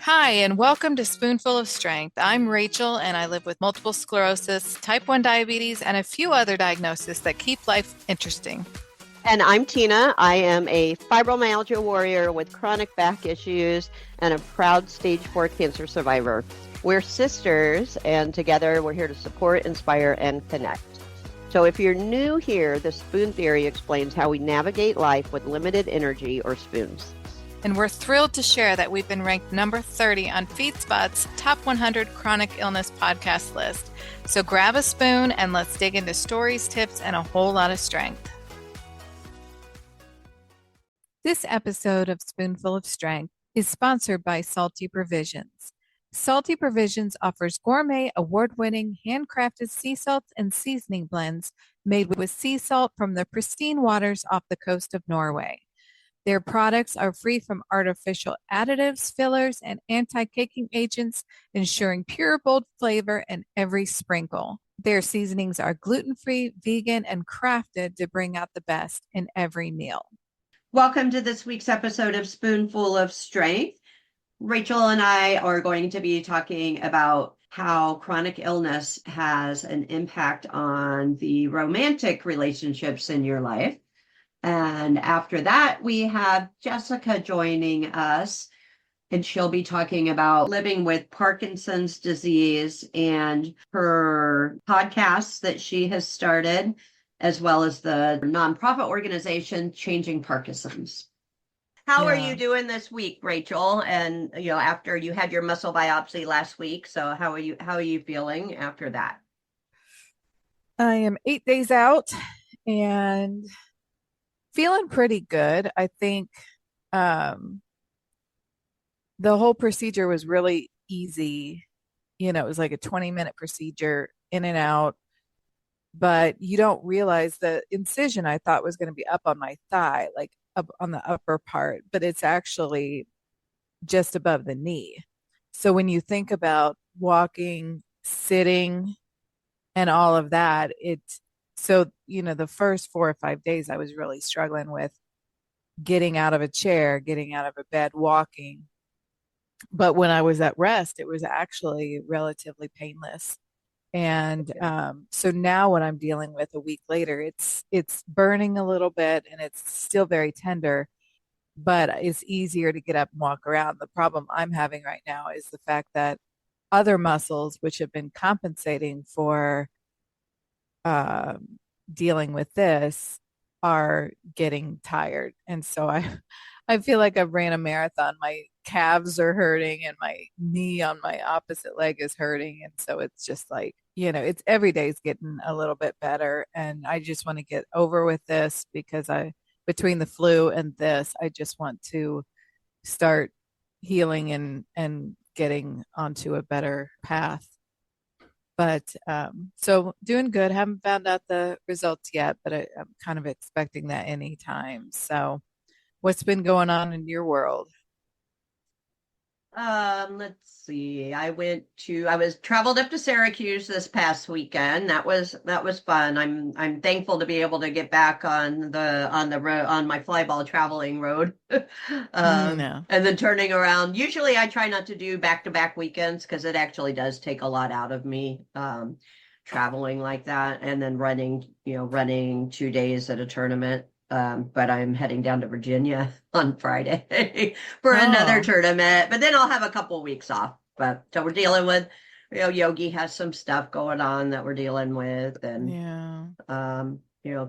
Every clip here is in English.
Hi, and welcome to Spoonful of Strength. I'm Rachel, and I live with multiple sclerosis, type 1 diabetes, and a few other diagnoses that keep life interesting. And I'm Tina. I am a fibromyalgia warrior with chronic back issues and a proud stage 4 cancer survivor. We're sisters, and together we're here to support, inspire, and connect. So if you're new here, the spoon theory explains how we navigate life with limited energy or spoons. And we're thrilled to share that we've been ranked number 30 on FeedSpot's Top 100 Chronic Illness podcast list. So grab a spoon and let's dig into stories, tips, and a whole lot of strength. This episode of Spoonful of Strength is sponsored by Salty Provisions. Salty Provisions offers gourmet, award-winning, handcrafted sea salts and seasoning blends made with sea salt from the pristine waters off the coast of Norway. Their products are free from artificial additives, fillers, and anti-caking agents, ensuring pure, bold flavor in every sprinkle. Their seasonings are gluten-free, vegan, and crafted to bring out the best in every meal. Welcome to this week's episode of Spoonful of Strength. Rachel and I are going to be talking about how chronic illness has an impact on the romantic relationships in your life. And after that, we have Jessica joining us, and she'll be talking about living with Parkinson's disease and her podcasts that she has started, as well as the nonprofit organization Changing Parkinson's. How are you doing this week, Rachel? And after you had your muscle biopsy last week, so how are you feeling after that? I am 8 days out and feeling pretty good. I think the whole procedure was really easy. It was like a 20-minute procedure in and out, but you don't realize the incision I thought was going to be up on my thigh, like up on the upper part, but it's actually just above the knee. So when you think about walking, sitting, and all of that, the first 4 or 5 days I was really struggling with getting out of a chair, getting out of a bed, walking. But when I was at rest, it was actually relatively painless. And so now what I'm dealing with a week later, it's burning a little bit and it's still very tender, but it's easier to get up and walk around. The problem I'm having right now is the fact that other muscles, which have been compensating for dealing with this, are getting tired. And so I feel like I've ran a marathon. My calves are hurting and my knee on my opposite leg is hurting. And so it's just like, it's every day's getting a little bit better. And I just want to get over with this because between the flu and this, I just want to start healing and getting onto a better path. But so doing good. Haven't found out the results yet, but I'm kind of expecting that anytime. So what's been going on in your world? Let's see. I traveled up to Syracuse this past weekend. That was fun. I'm thankful to be able to get back on the road, on my flyball traveling road. No. And then turning around. Usually I try not to do back-to-back weekends because it actually does take a lot out of me, traveling like that and then running 2 days at a tournament. But I'm heading down to Virginia on Friday for another tournament, but then I'll have a couple weeks off. But so we're dealing with, Yogi has some stuff going on that we're dealing with. And,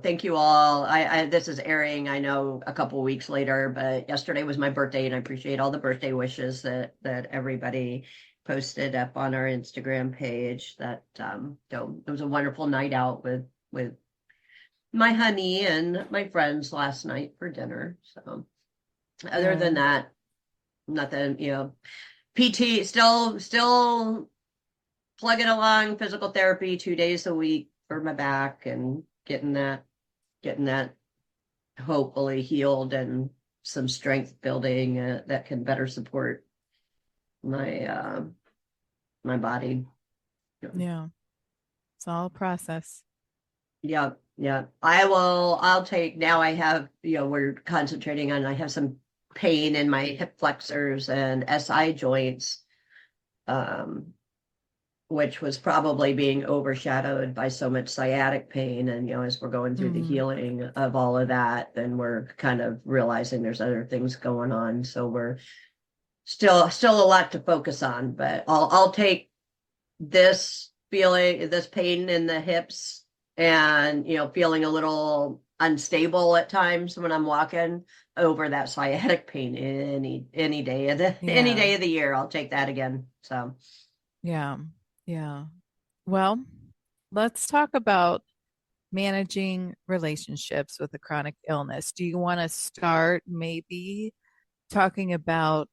thank you all. This is airing, I know, a couple weeks later, but yesterday was my birthday and I appreciate all the birthday wishes that everybody posted up on our Instagram page. That, it was a wonderful night out with my honey and my friends last night for dinner. So other than that, nothing, PT still plugging along, physical therapy 2 days a week for my back and getting that hopefully healed and some strength building that can better support my my body. Yeah. It's all a process. Yeah. I'll take, now I have, we're concentrating on, I have some pain in my hip flexors and SI joints, um, which was probably being overshadowed by so much sciatic pain. And, as we're going through the Mm, healing of all of that, then we're kind of realizing there's other things going on. So we're still a lot to focus on, but I'll take this pain in the hips and, feeling a little unstable at times when I'm walking over that sciatic pain any day of the any yeah. day of the year. I'll take that again. So Yeah. Yeah. Well, let's talk about managing relationships with a chronic illness. Do you want to start maybe talking about,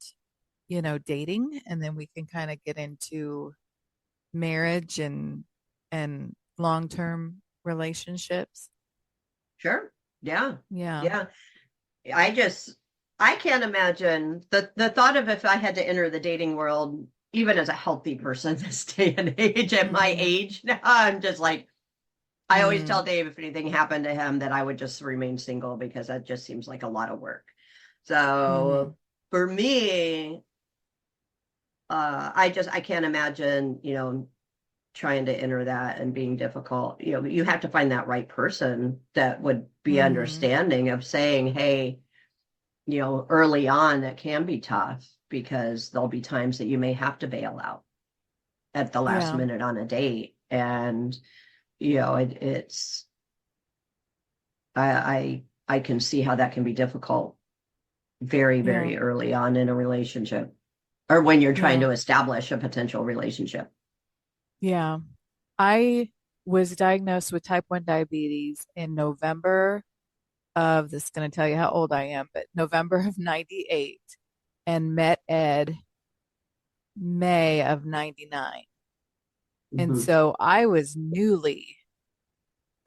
dating, and then we can kind of get into marriage and long-term relationships? sure. Yeah. Yeah. Yeah. I just I can't imagine the thought of if I had to enter the dating world, even as a healthy person this day and age, at my Mm, age now, I'm just like, I always tell mm, Dave if anything happened to him that I would just remain single because that just seems like a lot of work. So mm, for me, I can't imagine, trying to enter that and being difficult. You have to find that right person that would be mm, understanding of saying, hey, early on it can be tough because there'll be times that you may have to bail out at the last yeah. minute on a date. And, it's I can see how that can be difficult very, Yeah. very early on in a relationship or when you're trying Yeah. to establish a potential relationship. Yeah. I was diagnosed with type 1 diabetes in November of, this is going to tell you how old I am, but November of 98, and met Ed May of 99. And Mm-hmm. so I was newly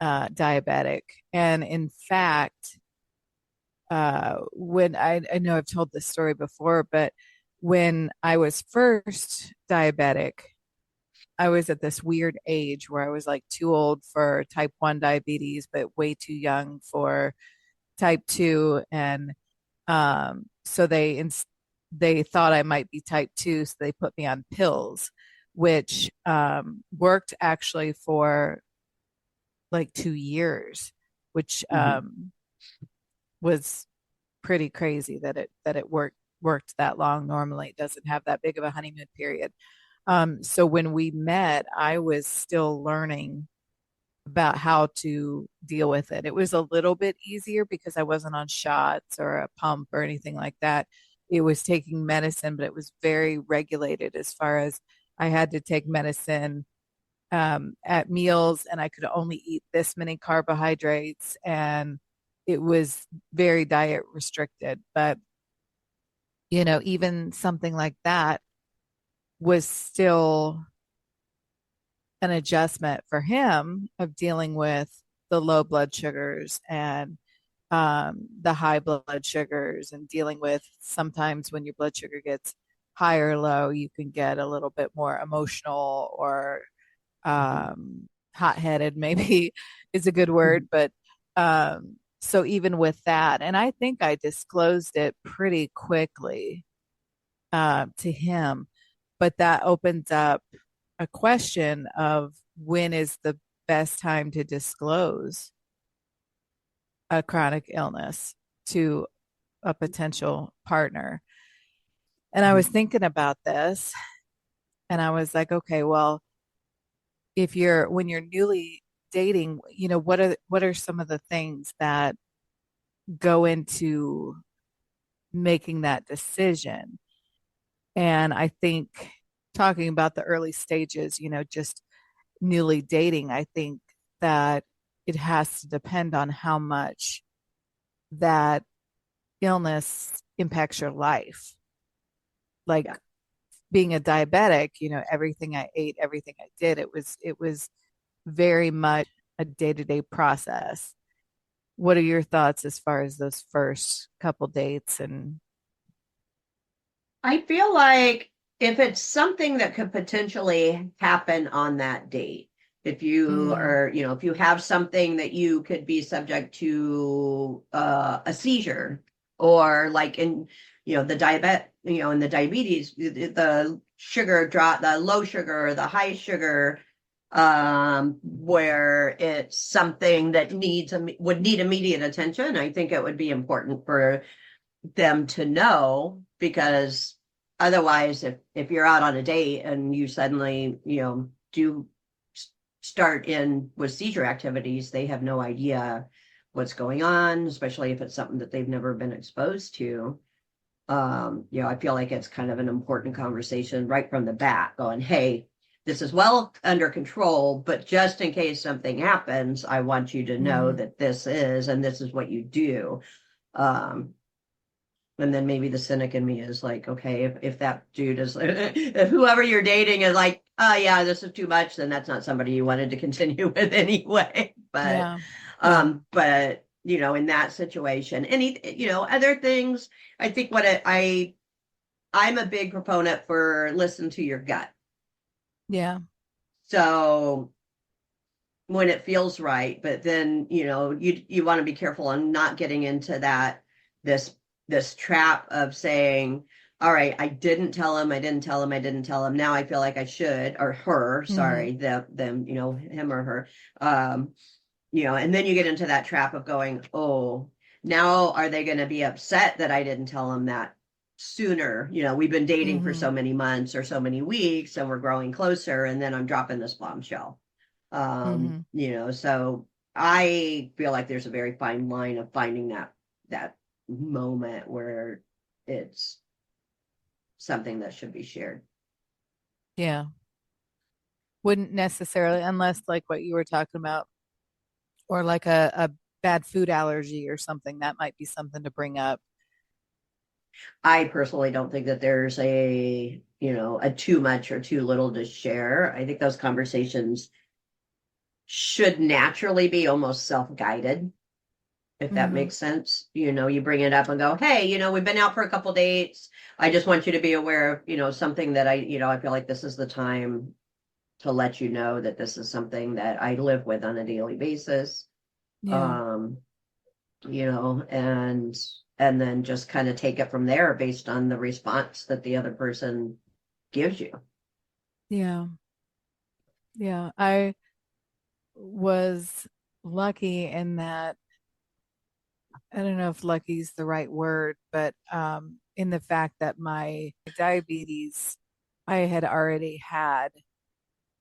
diabetic. And in fact, when I know I've told this story before, but when I was first diabetic, I was at this weird age where I was like too old for type 1 diabetes, but way too young for type 2. And so they thought I might be type 2, so they put me on pills, which worked actually for like 2 years, which Mm-hmm. was pretty crazy that it worked that long. Normally, it doesn't have that big of a honeymoon period. So when we met, I was still learning about how to deal with it. It was a little bit easier because I wasn't on shots or a pump or anything like that. It was taking medicine, but it was very regulated as far as I had to take medicine at meals, and I could only eat this many carbohydrates, and it was very diet restricted. But, even something like that was still an adjustment for him of dealing with the low blood sugars and the high blood sugars, and dealing with sometimes when your blood sugar gets high or low, you can get a little bit more emotional or hot headed, maybe is a good Mm-hmm. word. But so even with that, and I think I disclosed it pretty quickly to him, but that opens up a question of when is the best time to disclose a chronic illness to a potential partner. And I Mm-hmm. was thinking about this, and I was like, okay, well, when you're newly dating, what are some of the things that go into making that decision? And I think, talking about the early stages, just newly dating, I think that it has to depend on how much that illness impacts your life. Yeah. Like being a diabetic, everything I ate, everything I did, it was very much a day-to-day process. What are your thoughts as far as those first couple dates? And I feel like if it's something that could potentially happen on that date, if you mm, are, if you have something that you could be subject to a seizure, or like in, the in the diabetes, the sugar drop, the low sugar, the high sugar, where it's something that would need immediate attention. I think it would be important for them to know, because otherwise, if you're out on a date and you suddenly, do start in with seizure activities, they have no idea what's going on, especially if it's something that they've never been exposed to. I feel like it's kind of an important conversation right from the bat, going, hey, this is well under control, but just in case something happens, I want you to know Mm-hmm. that this is what you do. Um, and then maybe the cynic in me is like, okay, if that dude is, if whoever you're dating is like, oh yeah, this is too much, then that's not somebody you wanted to continue with anyway. But, Yeah. Yeah. in that situation, other things, I think I'm a big proponent for listen to your gut. Yeah. So when it feels right, but then, you want to be careful on not getting into this this trap of saying, all right, I didn't tell him, I didn't tell him, I didn't tell him. Now I feel like I should, or her, Mm-hmm. sorry, them, him or her. And then you get into that trap of going, oh, now are they going to be upset that I didn't tell them that sooner? We've been dating for Mm-hmm. so many months or so many weeks and we're growing closer, and then I'm dropping this bombshell. Mm-hmm. So I feel like there's a very fine line of finding that moment where it's something that should be shared. Yeah. Wouldn't necessarily, unless like what you were talking about, or like a bad food allergy or something, that might be something to bring up. I personally don't think that there's a too much or too little to share. I think those conversations should naturally be almost self-guided, if that Mm-hmm. makes sense. You bring it up and go, hey, we've been out for a couple dates. I just want you to be aware of, something that I feel like this is the time to let you know that this is something that I live with on a daily basis. Yeah. Um, and then just kind of take it from there based on the response that the other person gives you. Yeah. Yeah. I was lucky in that, I don't know if lucky is the right word, but in the fact that my diabetes I had already had.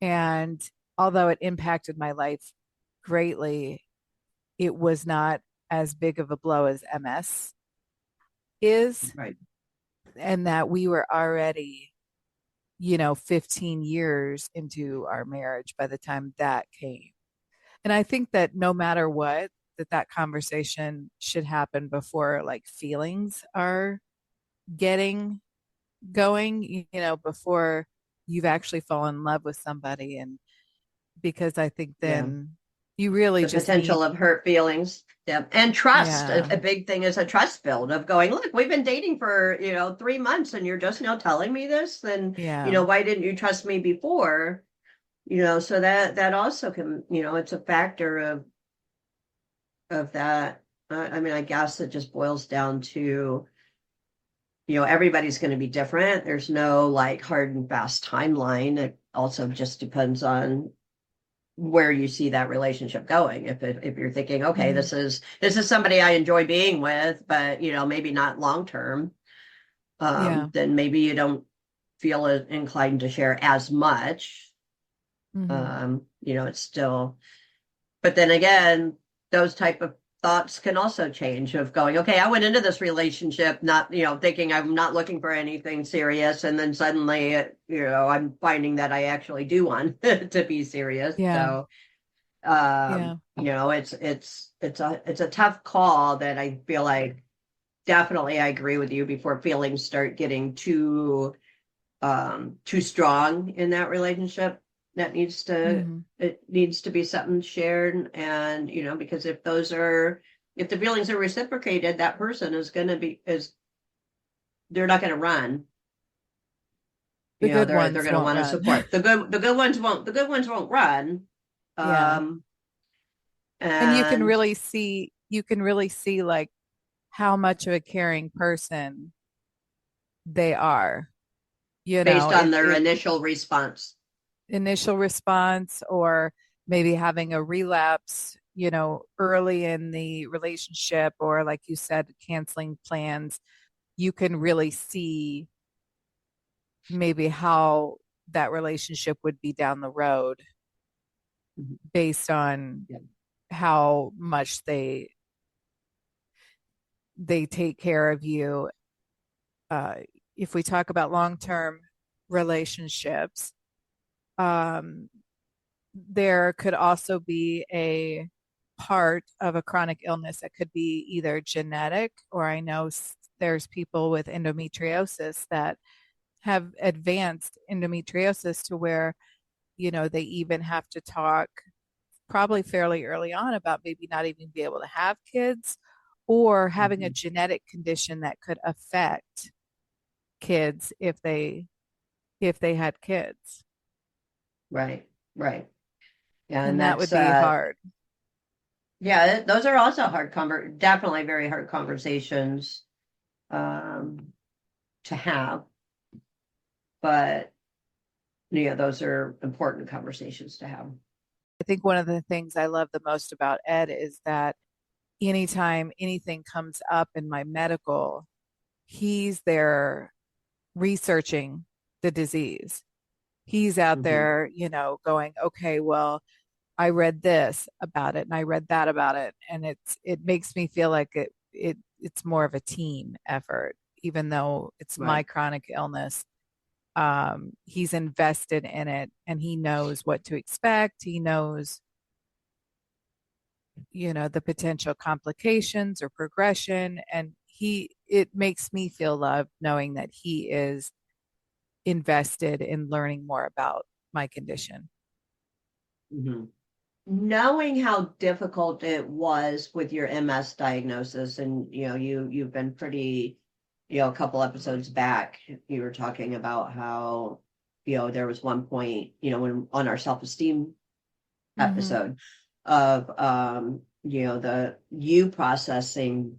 And although it impacted my life greatly, it was not as big of a blow as MS is. Right. And that we were already, 15 years into our marriage by the time that came. And I think that no matter what, that conversation should happen before like feelings are getting going, before you've actually fallen in love with somebody. And because I think Yeah. then you really The just need, potential of hurt feelings. Yeah. And trust. yeah, A big thing is a trust build of going, look, we've been dating for, 3 months and you're just now telling me this. Then, yeah, why didn't you trust me before? So that also can, it's a factor of that. I mean, I guess it just boils down to, everybody's going to be different. There's no like hard and fast timeline. It also just depends on where you see that relationship going. If you're thinking, okay, hmm, this is somebody I enjoy being with, but maybe not long term, yeah, then maybe you don't feel inclined to share as much. hmm, It's still, but then again, those type of thoughts can also change of going, okay, I went into this relationship not, thinking I'm not looking for anything serious. And then suddenly, I'm finding that I actually do want to be serious. yeah, So, yeah, it's a tough call that I feel like definitely I agree with you before feelings start getting too strong in that relationship. That hmm, it needs to be something shared. And because if the feelings are reciprocated, that person is going to be is they're not going to run. the good They're ones going to won't want to run. support. The good ones won't run. Yeah. um And and you can really see like how much of a caring person they are. You know, Based on their it initial response. initial response or maybe having a relapse, early in the relationship, or like you said, canceling plans, you can really see maybe how that relationship would be down the road Mhm. based on Yeah. how much they take care of you. Uh, if we talk about long-term relationships, um, there could also be a part of a chronic illness that could be either genetic, or I know there's people with endometriosis that have advanced endometriosis to where, they even have to talk probably fairly early on about maybe not even be able to have kids, or having a Mhm. genetic condition that could affect kids if they had kids. Right, right. Yeah, and And that that's would be hard. yeah, those are also definitely very hard conversations um to have, but those are important conversations to have. I think one of the things I love the most about Ed is that anytime anything comes up in my medical, he's there researching the disease. He's out Hmm. there, going, okay, well, I read this about it and I read that about it. And it makes me feel like it's more of a team effort, even though it's my Right. chronic illness. He's invested in it and he knows what to expect. He knows, the potential complications or progression. And it makes me feel loved knowing that he is invested in learning more about my condition. Hmm. Knowing how difficult it was with your MS diagnosis, and you've been pretty, a couple episodes back, you were talking about how there was one point, when on our self-esteem Mm-hmm. episode of the you processing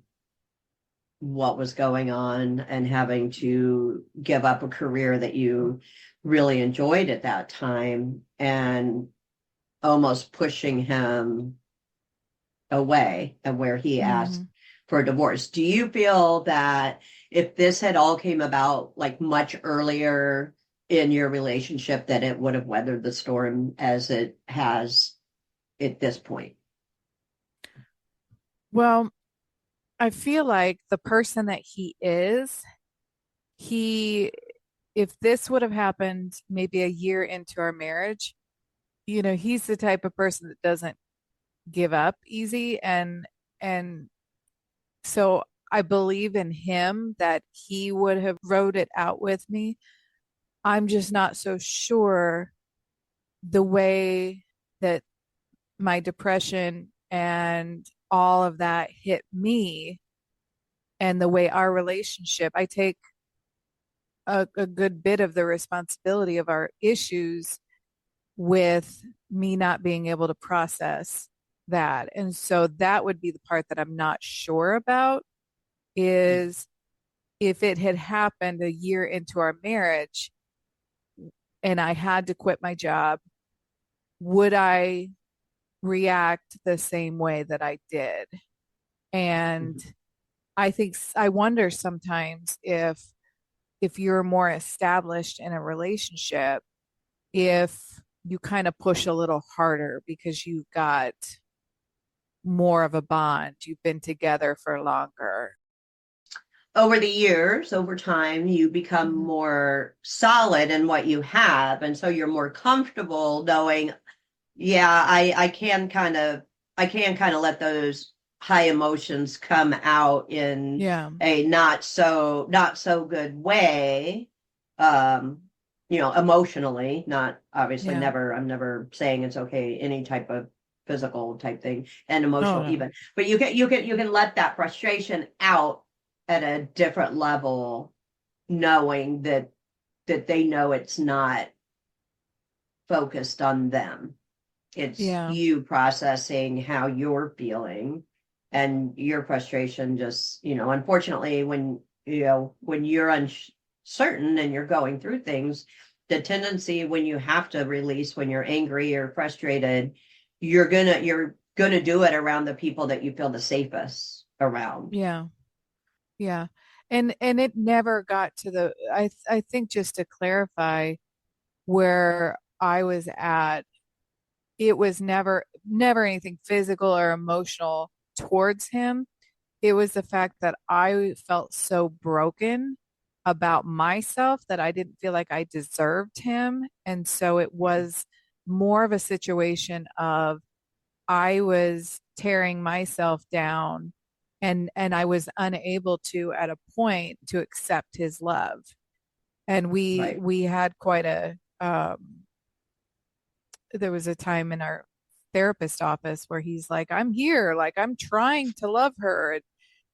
what was going on and having to give up a career that you really enjoyed at that time, and almost pushing him away, and where he asked Mm-hmm. for a divorce. Do you feel that if this had all came about like much earlier in your relationship, that it would have weathered the storm as it has at this point? Well, I feel like the person that he is, he, if this would have happened maybe a year into our marriage, he's the type of person that doesn't give up easy. And so I believe in him that he would have wrote it out with me. I'm just not so sure the way that my depression and all of that hit me, and the way our relationship, I take a good bit of the responsibility of our issues with me not being able to process that. And so that would be the part that I'm not sure about, is if it had happened a year into our marriage and I had to quit my job, would I react the same way that I did? And Mhm. I wonder sometimes if you're more established in a relationship, if you kind of push a little harder because you've got more of a bond, you've been together for longer. Over the years, over time, you become Mhm. more solid in what you have, and so you're more comfortable knowing, yeah, I can kind of let those high emotions come out in Yeah. a not so good way. Um, emotionally, not obviously, Yeah. never, I'm never saying it's okay, any type of physical type thing, and Oh emotional no. even. But you can let that frustration out at a different level, knowing that they know it's not focused on them. It's Yeah. you processing how you're feeling, and your frustration just, unfortunately, when you're uncertain and you're going through things, the tendency when you have to release, when you're angry or frustrated, you're gonna do it around the people that you feel the safest around. Yeah. Yeah. And it never got to I think just to clarify where I was at, it was never anything physical or emotional towards him. It was the fact that I felt so broken about myself that I didn't feel like I deserved him. And so it was more of a situation of I was tearing myself down and I was unable to at a point to accept his love. And we Right. we had quite a there was a time in our therapist office where he's like, I'm here, like I'm trying to love her.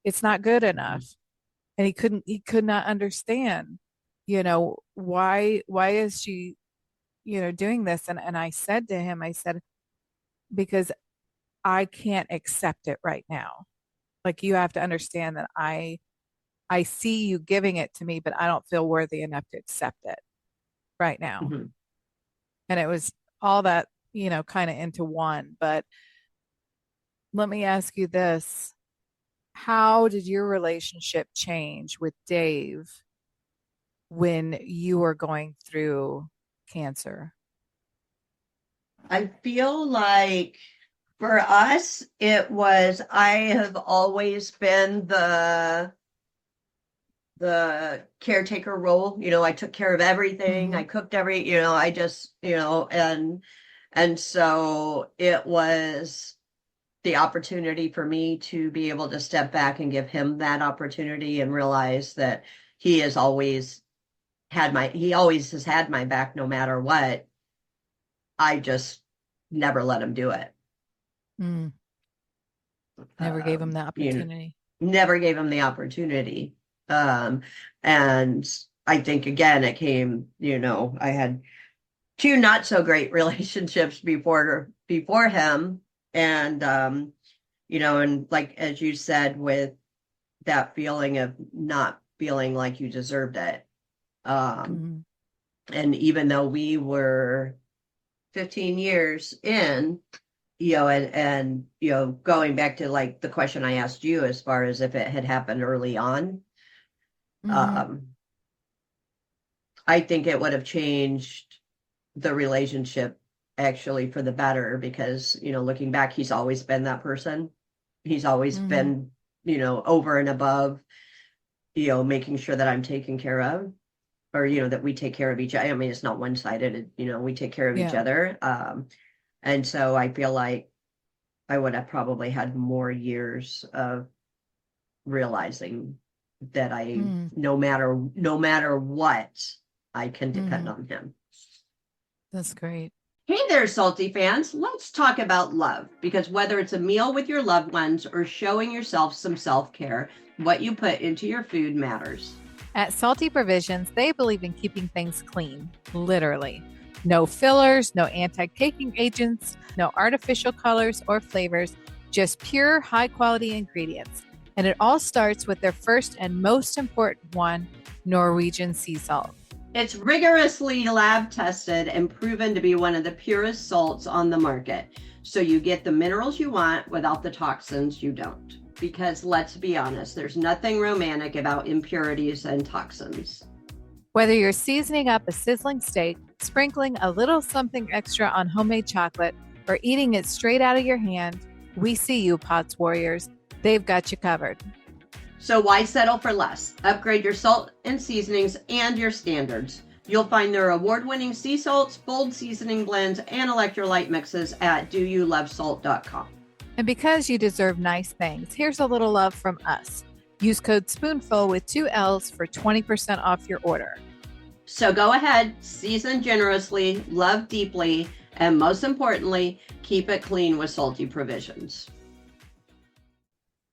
It's not good enough. And he could not understand, why is she, doing this? And I said to him, I said, because I can't accept it right now. Like you have to understand that I see you giving it to me, but I don't feel worthy enough to accept it right now. Mhm. And it was all that, kind of into one. But let me ask you this. How did your relationship change with Dave when you were going through cancer? I feel like for us, I have always been the caretaker role. I took care of everything. I Hmm. cooked I just, and so it was the opportunity for me to be able to step back and give him that opportunity and realize that he has always he always has had my back no matter what. I just never let him do it. Mm, never gave him the You know, opportunity. never gave him the opportunity. Um, and I think again, it came, I had two not so great relationships before him. And and like as you said, with that feeling of not feeling like you deserved it. Um, Hmm. and even though we were 15 years in, and going back to like the question I asked you as far as if it had happened early on, Hmm. um, I think it would have changed the relationship actually for the better because, looking back, he's always been that person. He's always Hmm. been, over and above, making sure that I'm taken care of or, that we take care of each other. I mean, it's not one-sided, we take care of each Yeah. other. And so I feel like I would have probably had more years of realizing that Mm, no matter what, I can depend hmm. on him. That's great. Hey there, salty fans. Let's talk about love because whether it's a meal with your loved ones or showing yourself some self-care, what you put into your food matters. At Salty Provisions, they believe in keeping things clean, literally. No fillers, no anti caking agents, no artificial colors or flavors, just pure, high quality ingredients. And it all starts with their first and most important one, Norwegian sea salt. It's rigorously lab tested and proven to be one of the purest salts on the market. So you get the minerals you want without the toxins you don't. Because let's be honest, there's nothing romantic about impurities and toxins. Whether you're seasoning up a sizzling steak, sprinkling a little something extra on homemade chocolate, or eating it straight out of your hand, we see you, Pots Warriors. They've got you covered. So why settle for less? Upgrade your salt and seasonings and your standards. You'll find their award-winning sea salts, bold seasoning blends, and electrolyte mixes at doyoulovesalt.com. And because you deserve nice things, here's a little love from us. Use code SPOONFUL with 2 L's for 20% off your order. So go ahead, season generously, love deeply, and most importantly, keep it clean with Salty Provisions.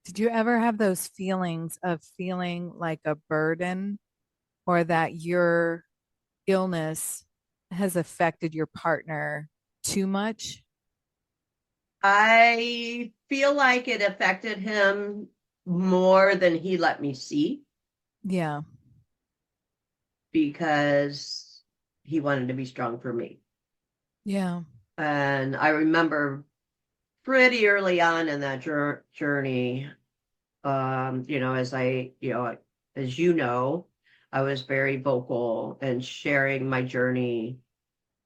Did you ever have those feelings of feeling like a burden or that your illness has affected your partner too much? I feel like it affected him more than he let me see Yeah. because he wanted to be strong for me. Yeah. And I remember pretty early on in that journey, as as you know, I was very vocal and sharing my journey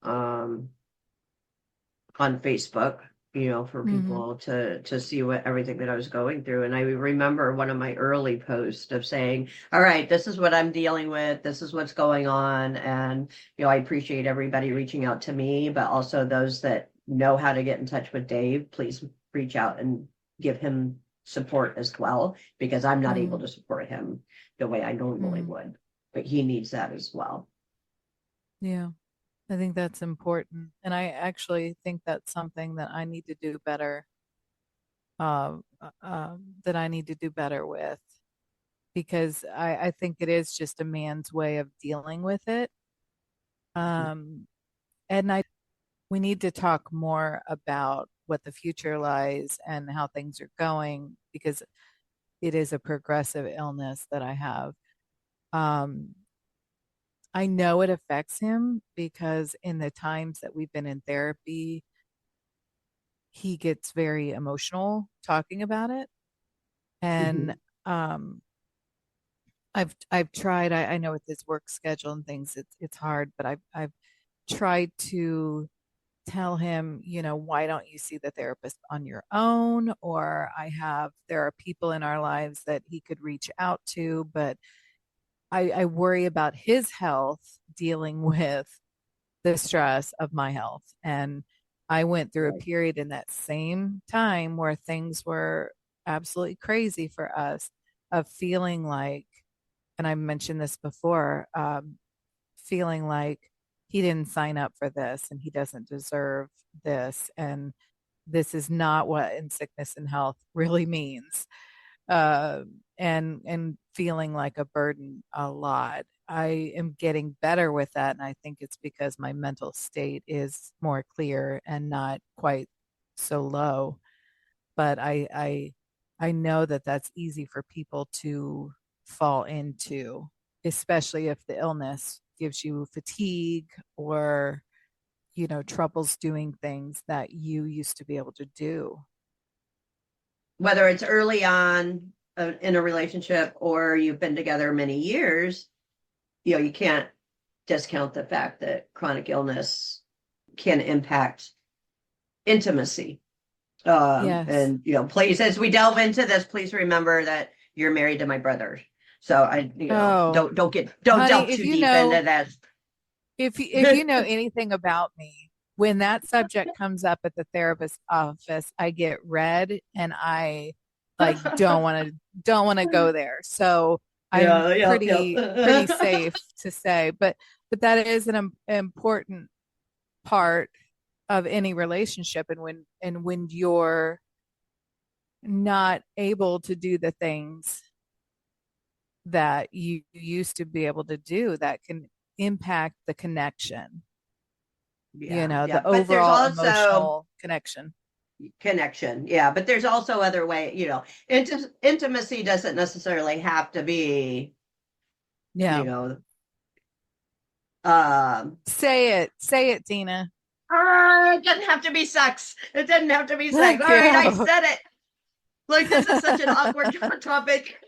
um, on Facebook, for Hmm. people to see what everything that I was going through. And I remember one of my early posts of saying, "All right, this is what I'm dealing with. This is what's going on." And I appreciate everybody reaching out to me, but also those that know how to get in touch with Dave, please reach out and give him support as well, because I'm not able Hmm. to support him the way I normally Hmm. would, but he needs that as well. Yeah. I think that's important. And I actually think that's something that I need to do better, that I need to do better with, because I think it is just a man's way of dealing with it. Um, and we need to talk more about what the future lies and how things are going, because it is a progressive illness that I have. Um, I know it affects him because in the times that we've been in therapy, he gets very emotional talking about it. And Mhm. um, I've tried. I know with his work schedule and things, it's hard, but I've tried to tell him, why don't you see the therapist on your own? Or there are people in our lives that he could reach out to, but I worry about his health dealing with the stress of my health. And I went through a Right. period in that same time where things were absolutely crazy for us, of feeling like, and I mentioned this before, feeling like he didn't sign up for this and he doesn't deserve this. And this is not what in sickness and health really means. uh, and feeling like a burden a lot. I am getting better with that, and I think it's because my mental state is more clear and not quite so low. But I know that that's easy for people to fall into, especially if the illness gives you fatigue or troubles doing things that you used to be able to do. Whether it's early on in a relationship or you've been together many years, you can't discount the fact that chronic illness can impact intimacy. Yes. And please, as we delve into this, please remember that you're married to my brother. So I, Oh, don't honey, delve too deep into that. if you know anything about me, when that subject comes up at the therapist's office, I get red and I like don't want to go there. So I'm Yeah, yeah, pretty yeah. safe to say, but that is an important part of any relationship. And when you're not able to do the things that you used to be able to do, that can impact the connection, Yeah, the yeah. But there's overall also emotional connection. connection. Yeah, but there's also other way, intimacy doesn't necessarily have to be, you Yeah. know, um, Say it, Tina. it doesn't have to be sex. It doesn't have to be sex. Thank All right, I you. said it. Like, this is such an awkward topic.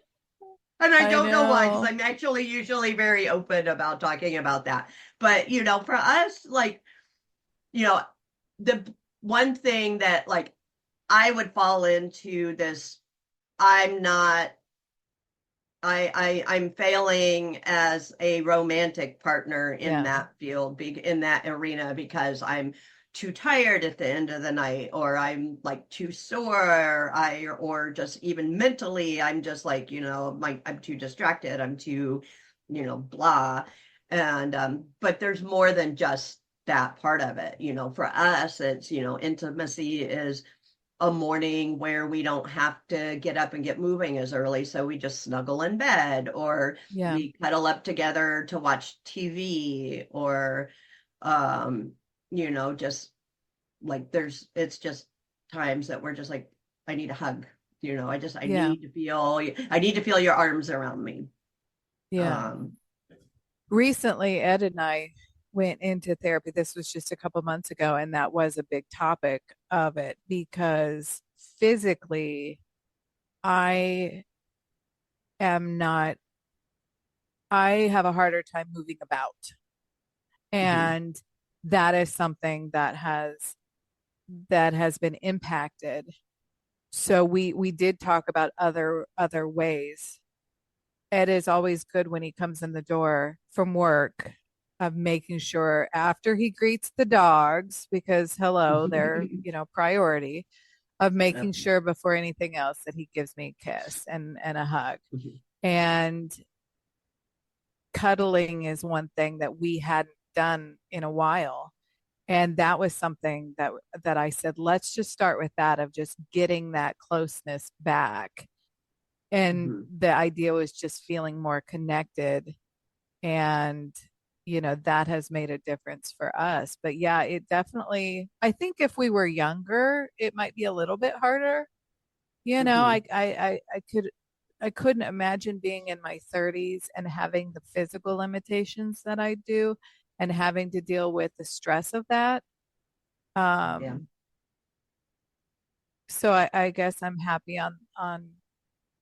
And I I don't know why, because know. I'm actually usually very open about talking about that. But, for us, like, you know, the one thing that, like, I would fall into this, I'm not I'm failing as a romantic partner in Yeah. that field, in that arena, because I'm too tired at the end of the night, or I'm like too sore, or just even mentally, I'm just like, I'm too distracted, I'm too, blah. And but there's more than just that part of it. For us, it's, intimacy is a morning where we don't have to get up and get moving as early, so we just snuggle in bed, or Yeah. we cuddle up together to watch TV, or just like it's just times that we're just like, I need a hug. You know, Yeah. I need to feel your arms around me. Yeah. Um, Recently, Ed and I went into therapy. This was just a couple months ago, and that was a big topic of it because physically, I am not, I have a harder time moving about. mhm, And that is something that has been impacted. So we did talk about other ways. Ed is always good when he comes in the door from work of making sure after he greets the dogs, because hello, they're, priority, of yep, making sure before anything else that he gives me a kiss and a hug. mhm, And cuddling is one thing that we hadn't done in a while. And that was something that I said, let's just start with that of just getting that closeness back. And mhm, the idea was just feeling more connected. And that has made a difference for us. But yeah, it definitely, I think if we were younger, it might be a little bit harder. You know, mhm. I couldn't imagine being in my 30s and having the physical limitations that I do and having to deal with the stress of that. Yeah. Um, so I guess I'm happy on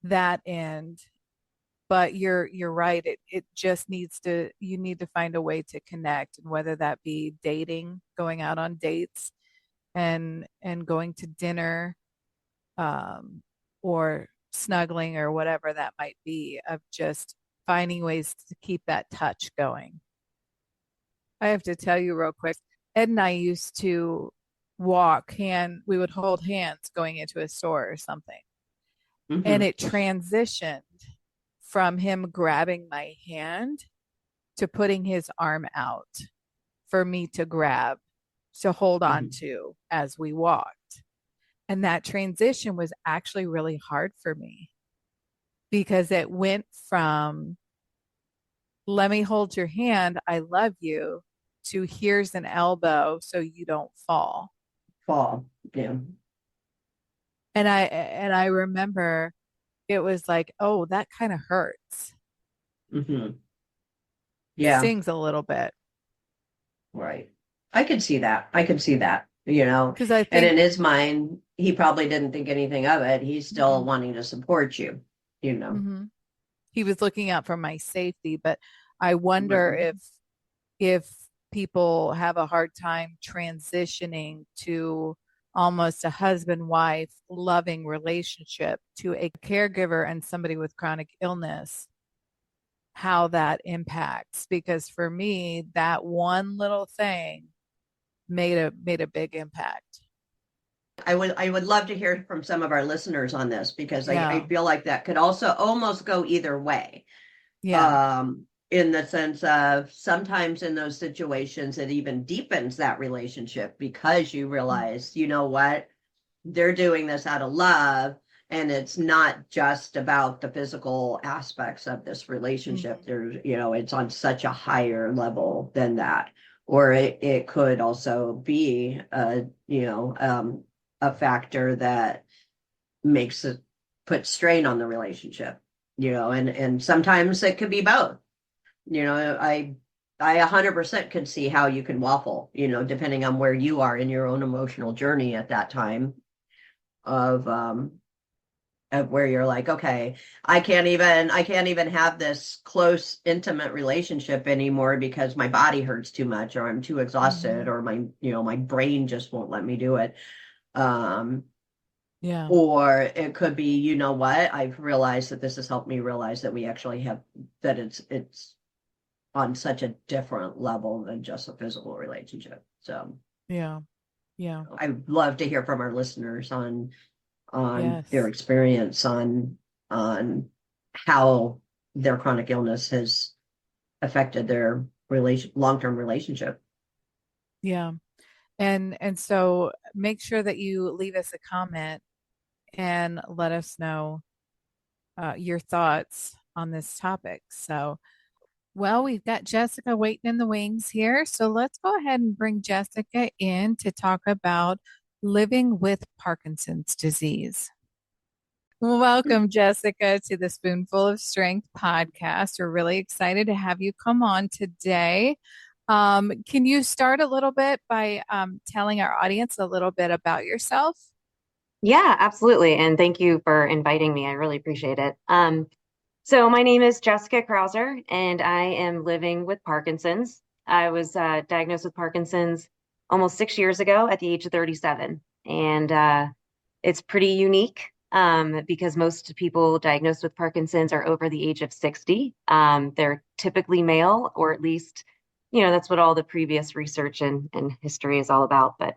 that end. But you're right. It just needs to, you need to find a way to connect, and whether that be dating, going out on dates, and going to dinner, um, or snuggling or whatever that might be, of just finding ways to keep that touch going. I have to tell you real quick, Ed and I used to we would hold hands going into a store or something. And Mhm, it transitioned from him grabbing my hand to putting his arm out for me to grab, to hold on mhm. to as we walked. And that transition was actually really hard for me because it went from, let me hold your hand, I love you, to here's an elbow so you don't fall. Fall. Yeah. And I remember it was like, oh, that kind of hurts. Mhm. Yeah. Stings a little bit. Right. I could see that. I could see that, you know. Because I And think in his mind, he probably didn't think anything of it. He's still mm-mm, wanting to support you, you know. mm-hmm. He was looking out for my safety, but I wonder Right. if people have a hard time transitioning to almost a husband wife loving relationship to a caregiver and somebody with chronic illness, how that impacts. Because for me, that one little thing made a big impact. I would love to hear from some of our listeners on this because I Yeah. feel like that could also almost go either way. Yeah. In the sense of sometimes in those situations it even deepens that relationship because you Mm, realize, you know what, they're doing this out of love, and it's not just about the physical aspects of this relationship. mhm, There's, you know, it's on such a higher level than that. Or it could also be a factor that makes it put strain on the relationship, you know, and sometimes it could be both. You know, I 100% could see how you can waffle, you know, depending on where you are in your own emotional journey at that time of where you're like, okay, I can't even have this close, intimate relationship anymore because my body hurts too much, or I'm too exhausted, mhm. or my brain just won't let me do it. Um, Yeah. or it could be, you know what, I've realized that this has helped me realize that we actually have that it's on such a different level than just a physical relationship. So Yeah. Yeah. I'd love to hear from our listeners on their Yes. experience on how their chronic illness has affected their long-term relationship. Yeah. And so make sure that you leave us a comment and let us know your thoughts on this topic. So, well, we've got Jessica waiting in the wings here. So let's go ahead and bring Jessica in to talk about living with Parkinson's disease. Welcome, Jessica, to the Spoonful of Strength podcast. We're really excited to have you come on today. Can you start a little bit by telling our audience a little bit about yourself? Yeah, absolutely. And thank you for inviting me. I really appreciate it. So my name is Jessica Krauser, and I am living with Parkinson's. I was diagnosed with Parkinson's almost 6 years ago at the age of 37. And it's pretty unique because most people diagnosed with Parkinson's are over the age of 60. They're typically male, or at least, that's what all the previous research and history is all about. But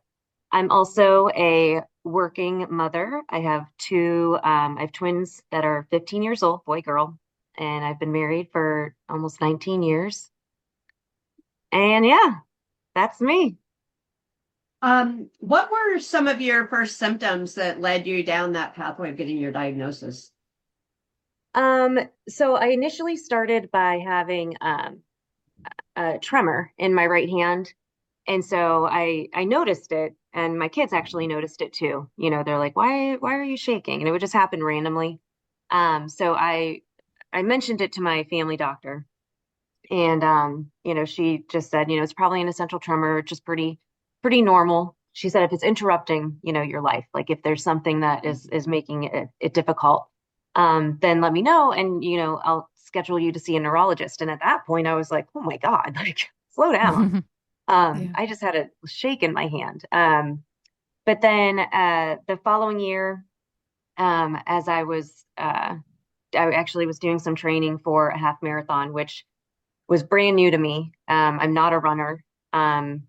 I'm also a working mother. I have twins that are 15 years old, boy, girl, and I've been married for almost 19 years. And yeah, that's me. What were some of your first symptoms that led you down that pathway of getting your diagnosis? So I initially started by having a tremor in my right hand. And so I noticed it, and my kids actually noticed it too. They're like, "Why are you shaking?" And it would just happen randomly. So I mentioned it to my family doctor, and she just said, it's probably an essential tremor, just pretty normal. She said if it's interrupting, your life, like if there's something that is making it difficult, then let me know, and I'll schedule you to see a neurologist. And at that point, I was like, oh my God, like slow down. Yeah. I just had a shake in my hand. But then the following year, as I actually was doing some training for a half marathon, which was brand new to me. I'm not a runner. Um,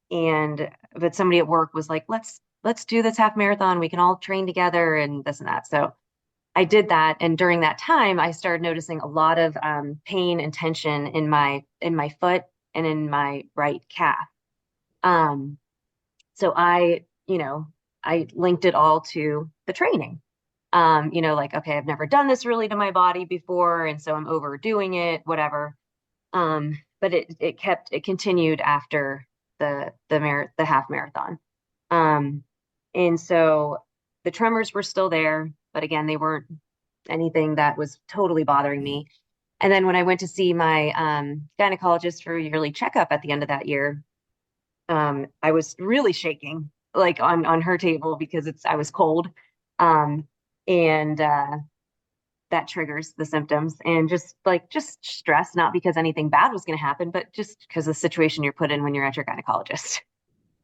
but somebody at work was like, let's do this half marathon. We can all train together and this and that. So I did that. And during that time, I started noticing a lot of pain and tension in my foot and in my right calf. Um, so I linked it all to the training. Like, okay, I've never done this really to my body before, and so I'm overdoing it, whatever. But it continued after the half marathon. Um, and so the tremors were still there, but again, they weren't anything that was totally bothering me. And then when I went to see my gynecologist for a yearly checkup at the end of that year, I was really shaking, like on her table, because I was cold. Um, and that triggers the symptoms, and just stress, not because anything bad was going to happen, but just because of the situation you're put in when you're at your gynecologist.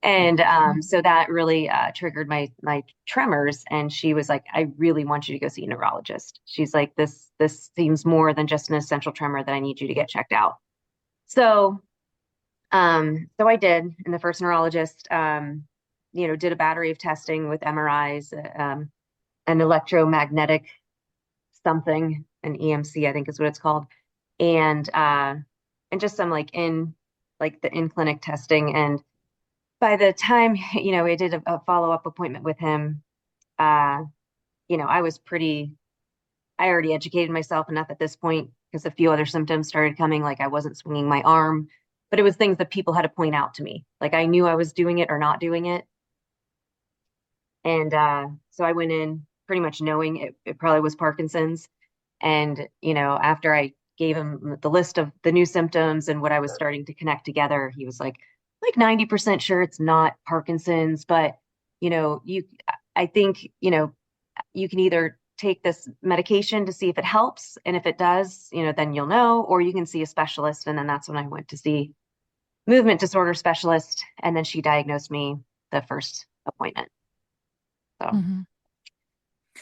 And so that really triggered my tremors. And she was like, I really want you to go see a neurologist. She's like, this seems more than just an essential tremor that I need you to get checked out. So I did, and the first neurologist, did a battery of testing with MRIs, an electromagnetic something, an EMC, I think is what it's called, and just some like the in clinic testing. And by the time we did a follow up appointment with him, uh, I was pretty. I already educated myself enough at this point because a few other symptoms started coming, like I wasn't swinging my arm, but it was things that people had to point out to me. Like I knew I was doing it or not doing it. And so I went in pretty much knowing it probably was Parkinson's. And, after I gave him the list of the new symptoms and what I was starting to connect together, he was like 90% sure it's not Parkinson's, but, I think, you can either take this medication to see if it helps. And if it does, then you'll know, or you can see a specialist. And then that's when I went to see movement disorder specialist. And then she diagnosed me the first appointment. So Mhm.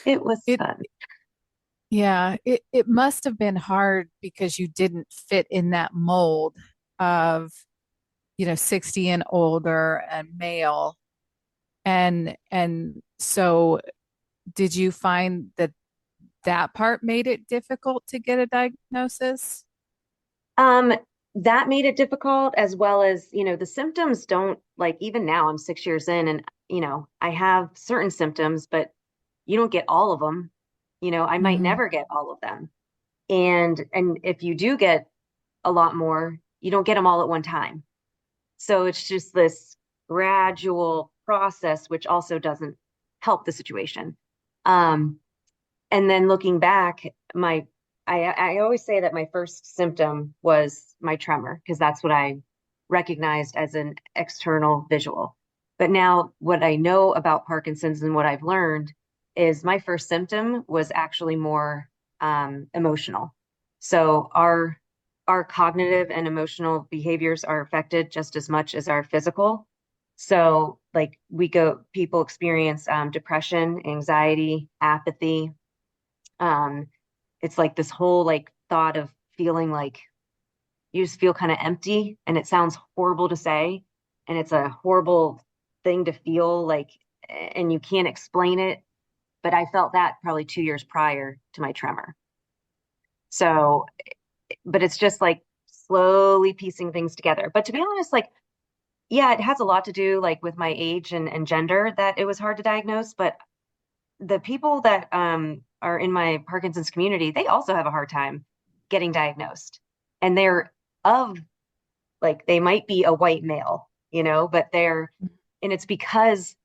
it was It fun. Yeah, it must have been hard because you didn't fit in that mold of, 60 and older and male. And so did you find that that part made it difficult to get a diagnosis? Um, that made it difficult, as well as, the symptoms don't, like, even now I'm 6 years in, and, I have certain symptoms, but you don't get all of them. I might Hmm. never get all of them. And if you do get a lot more, you don't get them all at one time. So it's just this gradual process, which also doesn't help the situation. Um, And then looking back, I always say that my first symptom was my tremor because that's what I recognized as an external visual. But now what I know about Parkinson's and what I've learned is my first symptom was actually more emotional. So our cognitive and emotional behaviors are affected just as much as our physical. So like people experience depression, anxiety, apathy. Um, it's like this whole like thought of feeling like you just feel kind of empty, and it sounds horrible to say, and it's a horrible thing to feel like, and you can't explain it. But I felt that probably 2 years prior to my tremor. So, but it's just like slowly piecing things together. But to be honest, like, yeah, it has a lot to do like with my age and gender that it was hard to diagnose. But the people that are in my Parkinson's community, they also have a hard time getting diagnosed. And they're of like, they might be a white male, but and it's because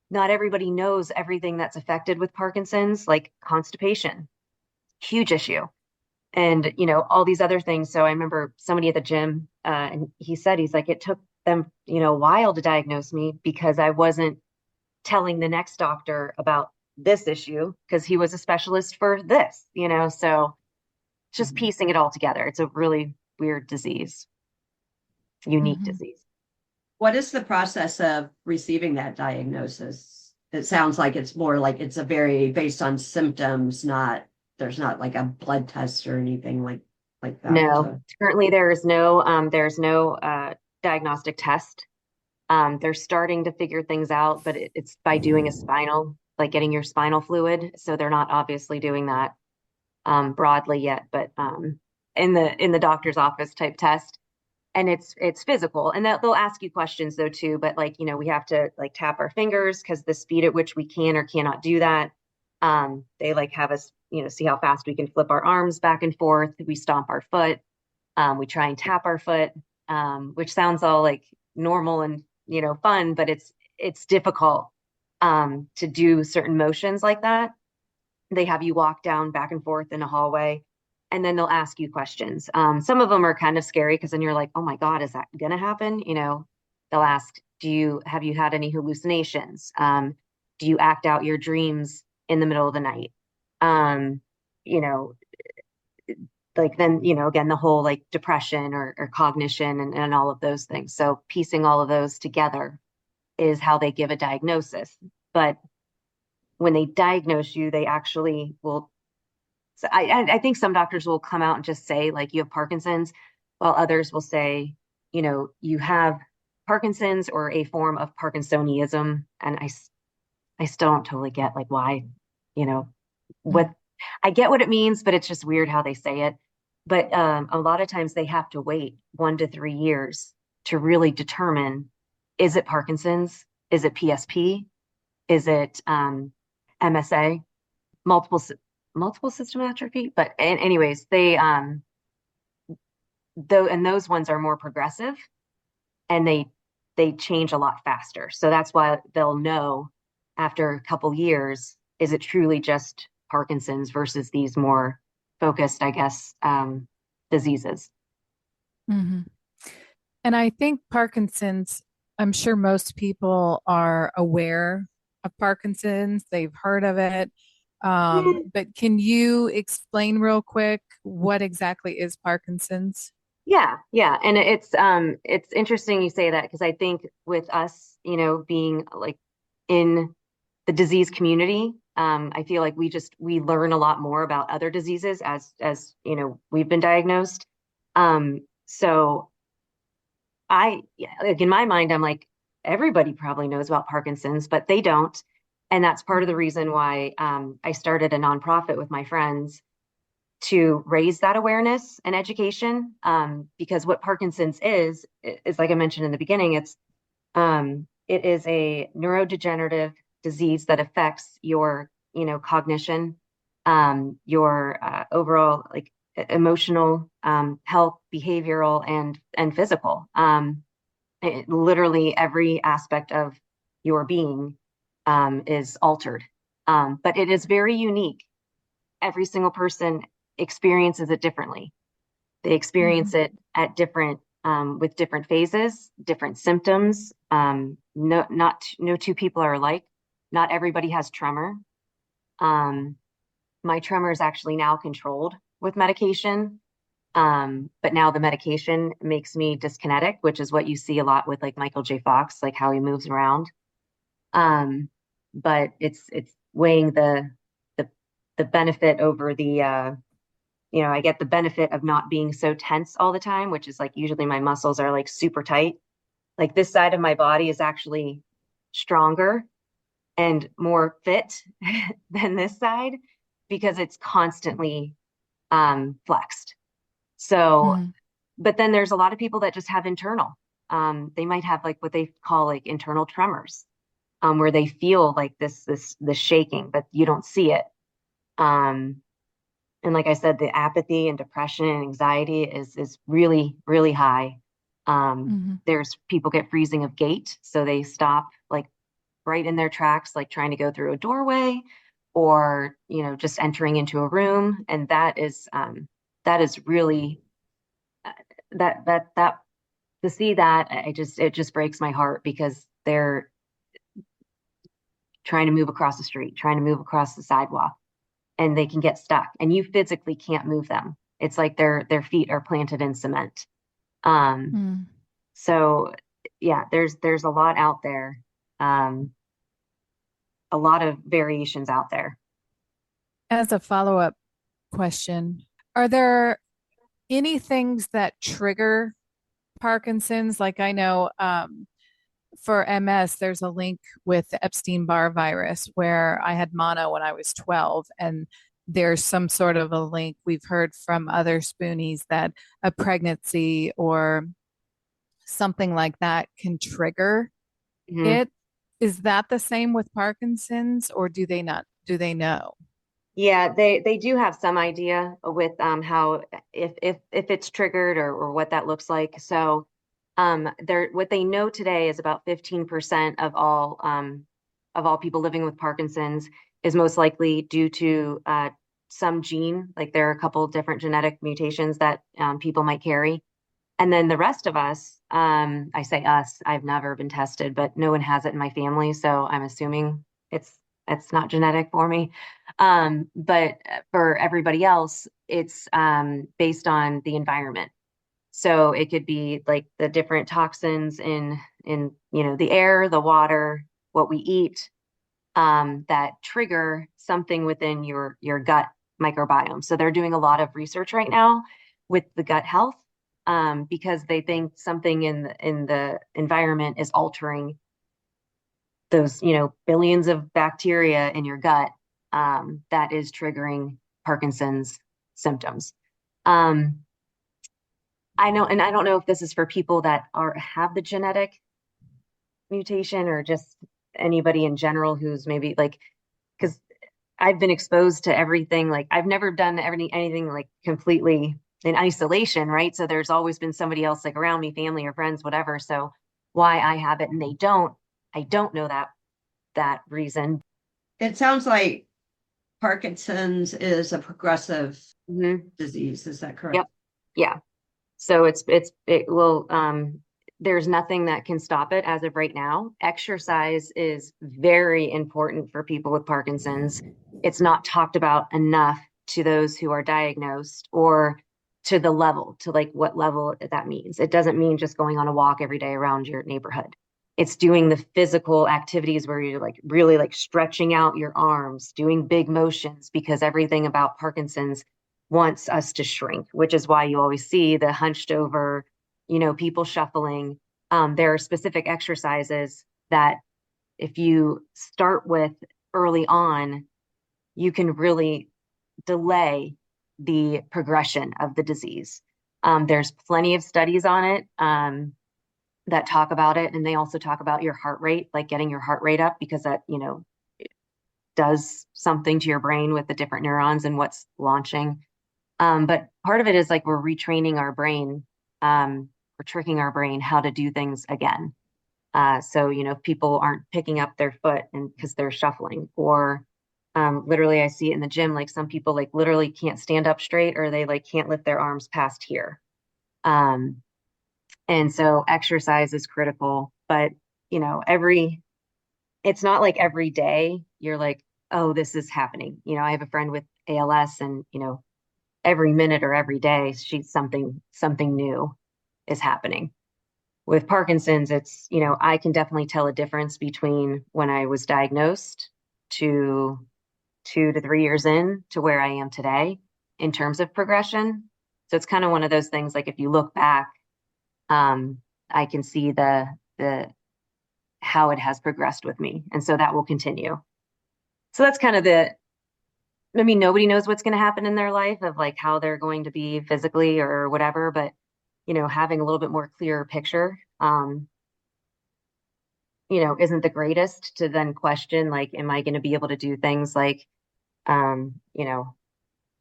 not everybody knows everything that's affected with Parkinson's, like constipation, huge issue. And, all these other things. So I remember somebody at the gym, and he said, he's like, it took them, a while to diagnose me because I wasn't telling the next doctor about this issue because he was a specialist for this, so just Mhm. piecing it all together. It's a really weird disease, unique Mhm. disease. What is the process of receiving that diagnosis? It sounds like it's more like it's a very based on symptoms, not there's not like a blood test or anything like that. No, currently there's no diagnostic test. They're starting to figure things out, but it's by doing a spinal, like getting your spinal fluid. So they're not obviously doing that broadly yet, but in the doctor's office type test. And it's physical, and they'll ask you questions though too. But like we have to like tap our fingers because the speed at which we can or cannot do that. They like have us see how fast we can flip our arms back and forth. We stomp our foot. We try and tap our foot, which sounds all like normal and fun, but it's difficult to do certain motions like that. They have you walk down back and forth in a hallway, and then they'll ask you questions. Some of them are kind of scary because then you're like, oh my God, is that gonna happen? They'll ask, have you had any hallucinations? Do you act out your dreams in the middle of the night? Um, you know, like then, again, the whole like depression or cognition and all of those things. So piecing all of those together is how they give a diagnosis. But when they diagnose you, they actually will. So I think some doctors will come out and just say like you have Parkinson's, while others will say, you have Parkinson's or a form of Parkinsonism. And I still don't totally get like why, you know, what I get what it means, but it's just weird how they say it. But a lot of times they have to wait 1 to 3 years to really determine, is it Parkinson's? Is it PSP? Is it MSA? Multiple multiple system atrophy? But anyways, they though, and those ones are more progressive, and they change a lot faster. So that's why they'll know after a couple years, is it truly just Parkinson's versus these more focused, I guess, diseases. Mhm. And I think Parkinson's, I'm sure most people are aware of Parkinson's, they've heard of it. But can you explain real quick what exactly is Parkinson's? Yeah, yeah. And it's interesting you say that because I think with us, being like in the disease community, I feel like we learn a lot more about other diseases as we've been diagnosed. So yeah, like in my mind, I'm like, everybody probably knows about Parkinson's, but they don't. And that's part of the reason why I started a nonprofit with my friends to raise that awareness and education. Because what Parkinson's is like I mentioned in the beginning, it is a neurodegenerative disease that affects your, cognition, your overall like emotional health, behavioral, and physical. Literally every aspect of your being is altered. But it is very unique every single person experiences it differently. They experience Mhm. it at different, with different phases, different symptoms. No two people are alike. Not everybody has tremor. Um, my tremor is actually now controlled with medication. But now the medication makes me dyskinetic, which is what you see a lot with like Michael J. Fox, like how he moves around. Um, but it's weighing the the benefit over the I get the benefit of not being so tense all the time, which is like usually my muscles are like super tight. Like this side of my body is actually stronger and more fit than this side because it's constantly flexed. So, Mhm. but then there's a lot of people that just have internal. They might have like what they call like internal tremors, where they feel like this shaking, but you don't see it. Um, and like I said, the apathy and depression and anxiety is really, really high. Mhm. There's people get freezing of gait, so they stop like right in their tracks, like trying to go through a doorway or, just entering into a room. And that is really that to see that, it just breaks my heart because they're trying to move across the street, trying to move across the sidewalk, and they can get stuck, and you physically can't move them. It's like their feet are planted in cement. Um, Mhm. so yeah, there's a lot out there, um, a lot of variations out there. As a follow-up question, are there any things that trigger Parkinson's? Like I know for MS, there's a link with the Epstein-Barr virus where I had mono when I was 12, and there's some sort of a link. We've heard from other spoonies that a pregnancy or something like that can trigger Mhm. it. Is that the same with Parkinson's, or do they know? Yeah, they do have some idea with how if it's triggered or what that looks like. So they're what they know today is about 15% of all people living with Parkinson's is most likely due to some gene. Like there are a couple different genetic mutations that people might carry. And then the rest of us, I say us, I've never been tested, but no one has it in my family, so I'm assuming it's it's not genetic for me. But for everybody else, it's based on the environment. So it could be like the different toxins in the air, the water, what we eat, that trigger something within your gut microbiome. So they're doing a lot of research right now with the gut health, because they think something in the environment is altering those billions of bacteria in your gut, that is triggering Parkinson's symptoms. Um, I know, and I don't know if this is for people that are have the genetic mutation or just anybody in general who's maybe like because I've been exposed to everything. Like I've never done anything like completely in isolation, right? So there's always been somebody else like around me, family or friends, whatever. So why I have it and they don't, I don't know that reason. It sounds like Parkinson's is a progressive Hmm. disease. Is that Yep. correct? Yeah. So it will there's nothing that can stop it as of right now. Exercise is very important for people with Parkinson's. It's not talked about enough to those who are diagnosed or to the level, to like what level that means. It doesn't mean just going on a walk every day around your neighborhood. It's doing the physical activities where you're like really like stretching out your arms, doing big motions, because everything about Parkinson's wants us to shrink, which is why you always see the hunched over, people shuffling. There are specific exercises that if you start with early on, you can really delay the progression of the disease. There's plenty of studies on it, that talk about it. And they also talk about your heart rate, like getting your heart rate up because that, does something to your brain with the different neurons and what's launching. But part of it is like we're retraining our brain, we're tricking our brain how to do things again. So, if people aren't picking up their foot and because they're shuffling, or Literally, I see it in the gym, like some people like literally can't stand up straight, or they like can't lift their arms past here. Um, and so exercise is critical, but it's not like every day you're like, oh, this is happening. I have a friend with ALS, and every minute or every day, something new is happening. With Parkinson's, it's, I can definitely tell a difference between when I was diagnosed to 2 to 3 years in to where I am today in terms of progression. So it's kind of one of those things, like if you look back, um, I can see the how it has progressed with me. And so that will continue. So that's kind of nobody knows what's going to happen in their life of like how they're going to be physically or whatever, but having a little bit more clearer picture, isn't the greatest to then question, like, am I going to be able to do things like, um, you know,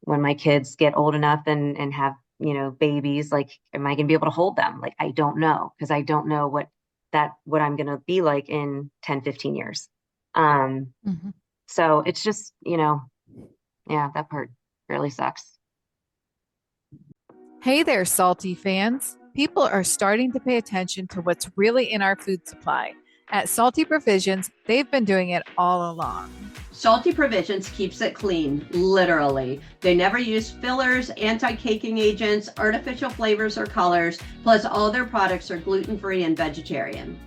when my kids get old enough and have, babies, like, am I going to be able to hold them? Like, I don't know, because I don't know what I'm going to be like in 10, 15 years. Mm-hmm. So it's just, yeah, that part really sucks. Hey there, salty fans. People are starting to pay attention to what's really in our food supply. At Salty Provisions, they've been doing it all along. Salty Provisions keeps it clean, literally. They never use fillers, anti-caking agents, artificial flavors, or colors, plus all their products are gluten-free and vegetarian.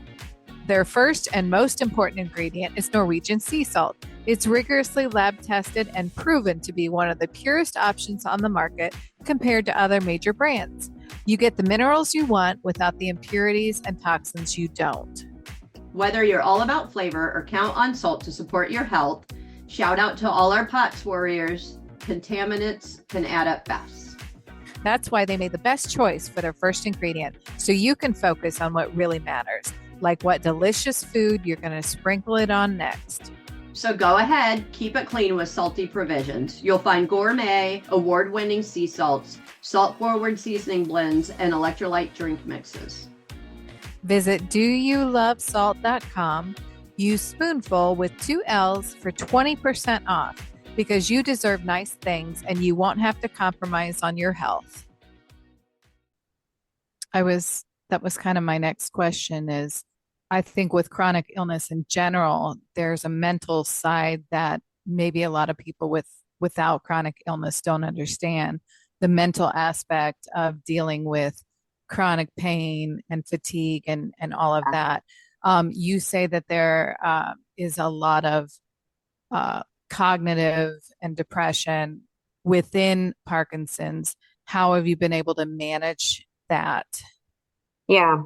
Their first and most important ingredient is Norwegian sea salt. It's rigorously lab tested and proven to be one of the purest options on the market compared to other major brands. You get the minerals you want without the impurities and toxins you don't. Whether you're all about flavor or count on salt to support your health, shout out to all our POTS warriors. Contaminants can add up fast. That's why they made the best choice for their first ingredient, so you can focus on what really matters, like what delicious food you're going to sprinkle it on next. So go ahead, keep it clean with Salty Provisions. You'll find gourmet, award-winning sea salts, salt-forward seasoning blends, and electrolyte drink mixes. Visit doyoulovesalt.com. Use Spoonful with 2 L's for 20% off, because you deserve nice things and you won't have to compromise on your health. That was kind of my next question is, I think with chronic illness in general, there's a mental side that maybe a lot of people without chronic illness don't understand. The mental aspect of dealing with chronic pain and fatigue and all of that. You say that there is a lot of cognitive and depression within Parkinson's. How have you been able to manage that? Yeah.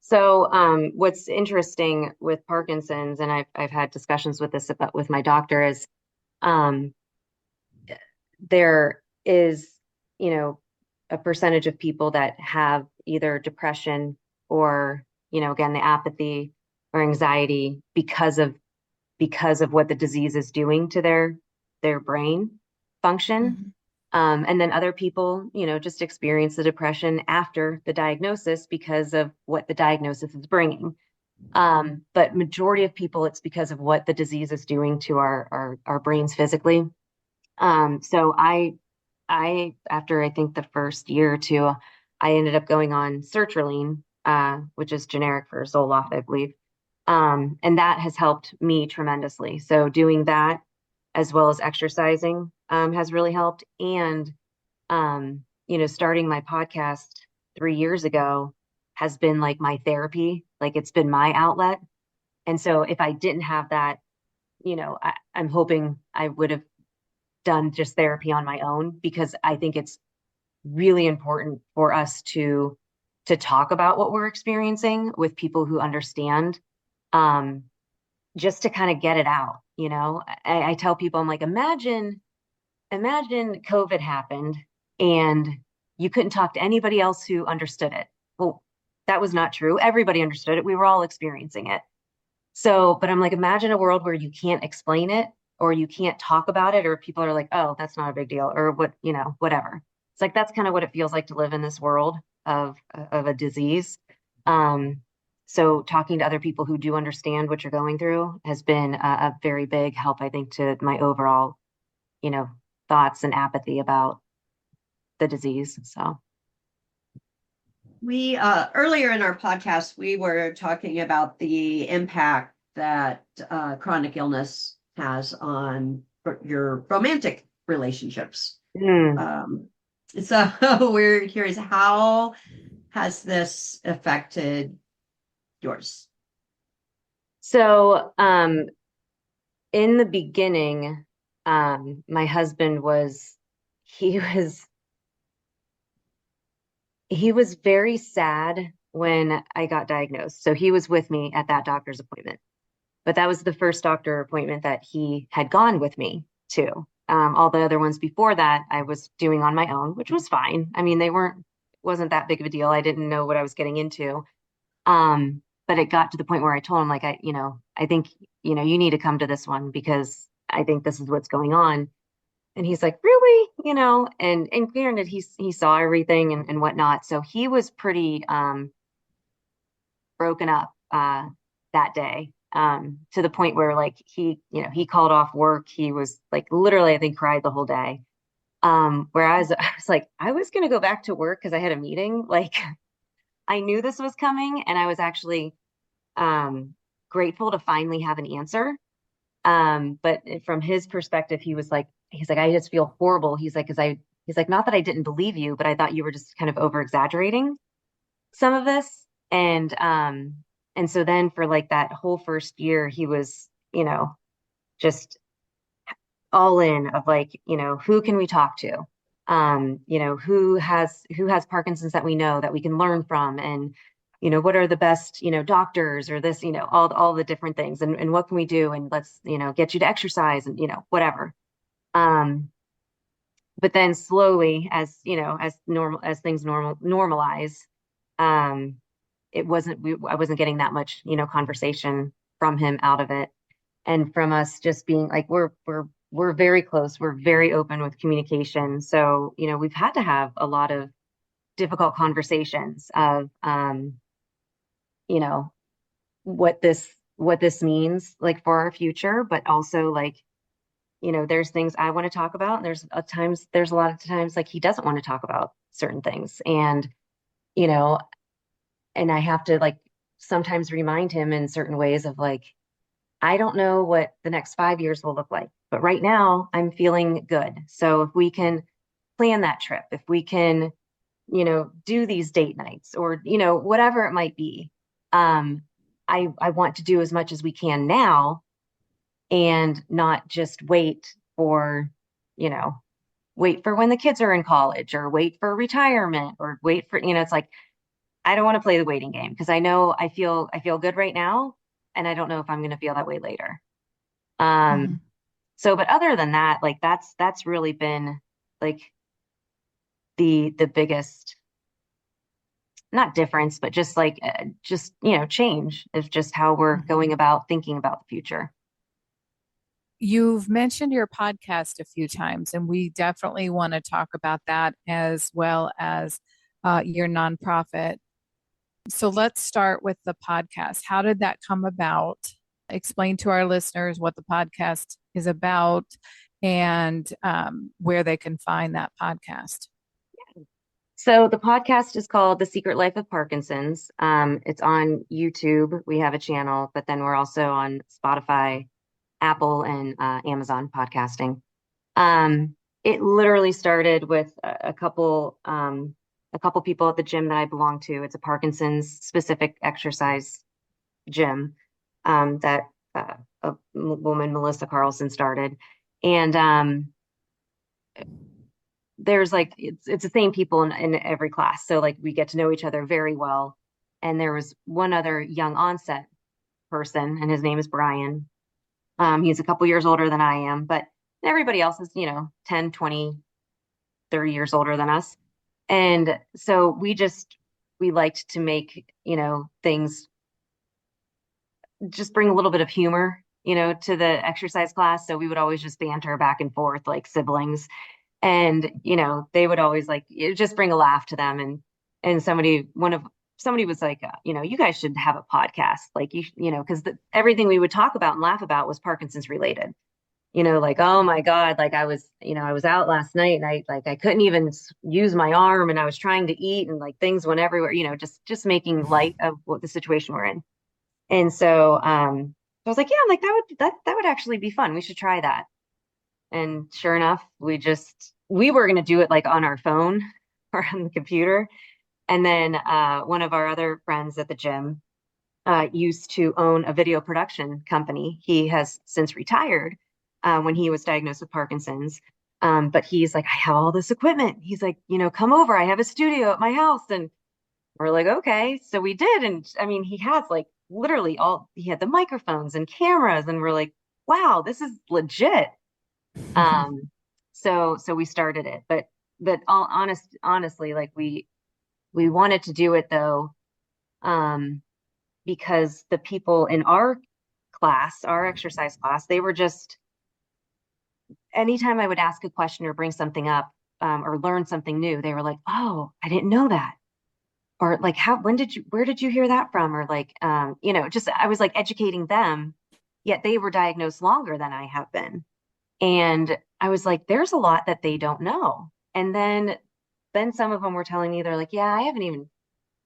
So what's interesting with Parkinson's, and I've had discussions with this about with my doctor, is there is, a percentage of people that have either depression or, again, the apathy or anxiety because of what the disease is doing to their brain function. Mm-hmm. And then other people, just experience the depression after the diagnosis because of what the diagnosis is bringing. But majority of people, it's because of what the disease is doing to our brains physically. So I, after I think the first year or two, I ended up going on sertraline, which is generic for Zoloft, I believe. And that has helped me tremendously. So doing that as well as exercising has really helped. And, starting my podcast 3 years ago has been like my therapy, like it's been my outlet. And so if I didn't have that, I'm hoping I would have done just therapy on my own, because I think it's really important for us to talk about what we're experiencing with people who understand, just to kind of get it out. I tell people, I'm like, imagine COVID happened and you couldn't talk to anybody else who understood it. Well, that was not true. Everybody understood it. We were all experiencing it. So, but I'm like, imagine a world where you can't explain it, or you can't talk about it, or people are like, oh, that's not a big deal, or whatever. It's like, that's kind of what it feels like to live in this world of a disease. So talking to other people who do understand what you're going through has been a very big help, I think, to my overall, you know, thoughts and apathy about the disease. So, We earlier in our podcast, we were talking about the impact that chronic illness has on your romantic relationships. mm. Um, so we're curious, how has this affected yours? So, in the beginning, my husband he was, he was very sad when I got diagnosed. So he was with me at that doctor's appointment. But that was the first doctor appointment that he had gone with me to. All the other ones before that, I was doing on my own, which was fine. I mean, wasn't that big of a deal. I didn't know what I was getting into. But it got to the point where I told him, like, I think, you need to come to this one because I think this is what's going on. And he's like, really? And granted, he saw everything and whatnot. So he was pretty broken up that day, to the point where like he called off work. He was like literally, I think, cried the whole day. Whereas I was like, I was gonna go back to work because I had a meeting. Like I knew this was coming, and I was actually grateful to finally have an answer. But from his perspective, he's like, I just feel horrible. He's like, not that I didn't believe you, but I thought you were just kind of over exaggerating some of this. And so then for like that whole first year, he was, just all in of like, who can we talk to? Who has Parkinson's that we know that we can learn from, and what are the best doctors, or this, all the different things, and what can we do, and let's get you to exercise, and whatever. um but then slowly, as things normalize, um I wasn't getting that much conversation from him out of it, and from us just being like, we're very close, we're very open with communication. So we've had to have a lot of difficult conversations of you know what this means like for our future, but also like there's things I want to talk about, and there's a lot of times like he doesn't want to talk about certain things, and you know and I have to like sometimes remind him in certain ways of like, I don't know what the next 5 years will look like, but right now I'm feeling good. So if we can plan that trip, if we can do these date nights, or whatever it might be, um I want to do as much as we can now, and not just you know wait for when the kids are in college, or wait for retirement, or wait for it's like, I don't want to play the waiting game, because I know I feel good right now, and I don't know if I'm going to feel that way later. Mhm. So, but other than that, like that's really been like the biggest, not difference, but just like change is just how we're going about thinking about the future. You've mentioned your podcast a few times, and we definitely want to talk about that as well as your nonprofit. So let's start with the podcast. How did that come about? Explain to our listeners what the podcast is about, and where they can find that podcast. So the podcast is called The Secret Life of Parkinson's. It's on YouTube. We have a channel, but then we're also on Spotify, Apple, and Amazon podcasting. It literally started with a couple people at the gym that I belong to. It's a Parkinson's specific exercise gym that a woman, Melissa Carlson, started. And there's like, it's the same people in every class. So like we get to know each other very well. And there was one other young onset person, and his name is Brian. He's a couple years older than I am, but everybody else is, 10, 20, 30 years older than us. And so we liked to make, things, just bring a little bit of humor, to the exercise class. So we would always just banter back and forth like siblings. And, they would always like, it just bring a laugh to them. And somebody was like, you guys should have a podcast. Like because everything we would talk about and laugh about was Parkinson's related. Like, oh my God, like I was out last night and I couldn't even use my arm and I was trying to eat and like things went everywhere, just making light of what the situation we're in. And so, I was like, yeah, like that would actually be fun. We should try that. And sure enough, we were going to do it like on our phone or on the computer. And then, one of our other friends at the gym, used to own a video production company. He has since retired when he was diagnosed with Parkinson's. But he's like, I have all this equipment. He's like, come over. I have a studio at my house. And we're like, okay. So we did. And I mean, he has like literally he had the microphones and cameras. And we're like, wow, this is legit. So we started it. But honestly, like we wanted to do it though, because the people in our class, our exercise class, they were just, anytime I would ask a question or bring something up, or learn something new, they were like, oh, I didn't know that. Or like, where did you hear that from? Or like, just, I was like educating them, yet they were diagnosed longer than I have been. And I was like, there's a lot that they don't know. And then some of them were telling me, they're like, yeah, I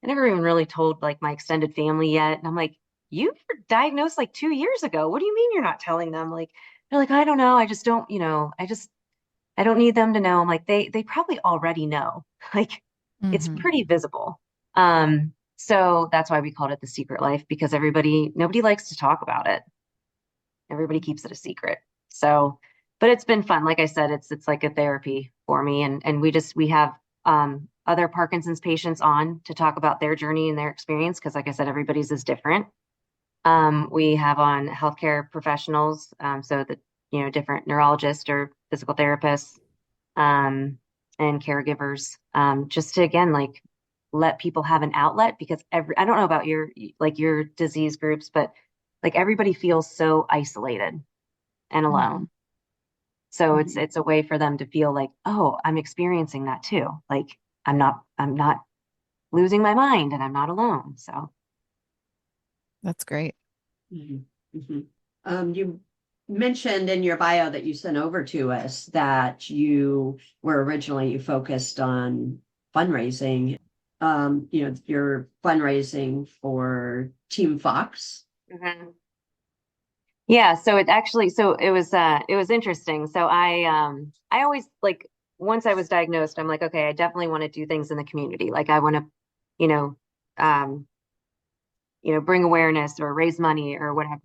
never even really told like my extended family yet. And I'm like, you were diagnosed like 2 years ago. What do you mean you're not telling them? Like, they're like, I don't know. I just don't, I don't need them to know. I'm like, they probably already know. Like, it's pretty visible. So that's why we called it The Secret Life, because nobody likes to talk about it. Everybody keeps it a secret. So, but it's been fun. Like I said, it's like a therapy for me. And we have, other Parkinson's patients on to talk about their journey and their experience. Cause like I said, everybody's is different. We have on healthcare professionals. So that, different neurologists or physical therapists, and caregivers, just to, again, like let people have an outlet, because I don't know about your disease groups, but like everybody feels so isolated and alone. So it's a way for them to feel like, oh, I'm experiencing that too. Like I'm not losing my mind and I'm not alone. So That's great. You mentioned in your bio that you sent over to us that you were originally focused on fundraising. You're fundraising for Team Fox. Yeah, so it was interesting. So I always, like, once I was diagnosed, I'm like, okay, I definitely want to do things in the community. Like I want to, you know, um, bring awareness or raise money or whatever.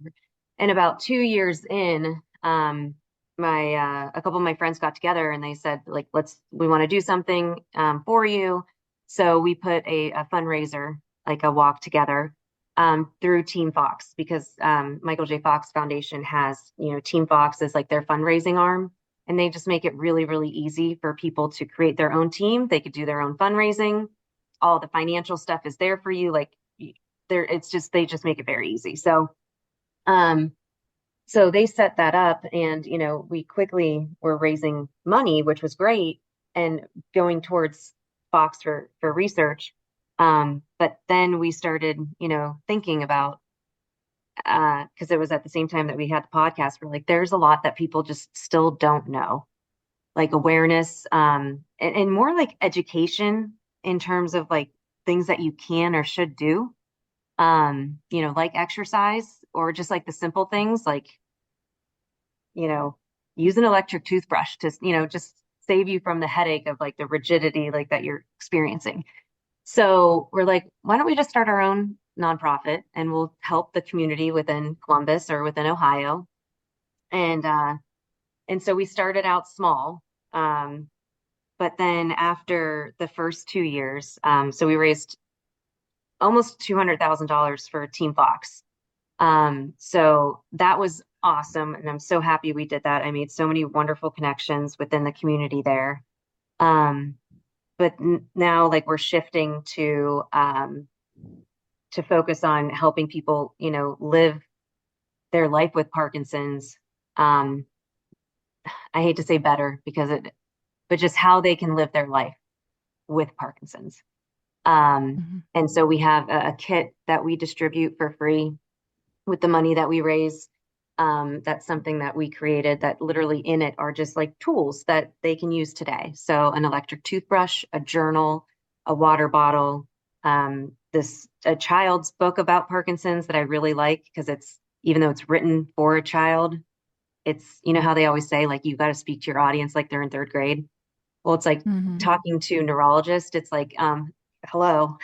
And about 2 years in, a couple of my friends got together and they said, like, we want to do something for you. So we put a fundraiser, like a walk together, through Team Fox, because Michael J. Fox Foundation has, Team Fox is like their fundraising arm, and they just make it really, really easy for people to create their own team. They could do their own fundraising. All the financial stuff is there for you. Like they just make it very easy. So they set that up, and we quickly were raising money, which was great, and going towards Fox for research. But then we started, thinking about, because it was at the same time that we had the podcast, we're like, there's a lot that people just still don't know, like awareness, and more like education in terms of like things that you can or should do, like exercise, or just like the simple things like, use an electric toothbrush to, just save you from the headache of like the rigidity like that you're experiencing. So we're like, why don't we just start our own nonprofit, and we'll help the community within Columbus or within Ohio. And so we started out small. But then after the first 2 years, so we raised almost $200,000 for Team Fox. So that was awesome. And I'm so happy we did that. I made so many wonderful connections within the community there. But now, like, we're shifting to focus on helping people, live their life with Parkinson's. I hate to say better, but just how they can live their life with Parkinson's. Mhm. And so we have a kit that we distribute for free with the money that we raise. That's something that we created that literally in it are just like tools that they can use today. So an electric toothbrush, a journal, a water bottle, this a child's book about Parkinson's that I really like because it's even though it's written for a child, it's you know how they always say like you got to speak to your audience like they're in third grade. Well, it's like Mhm. talking to a neurologist. It's like, hello,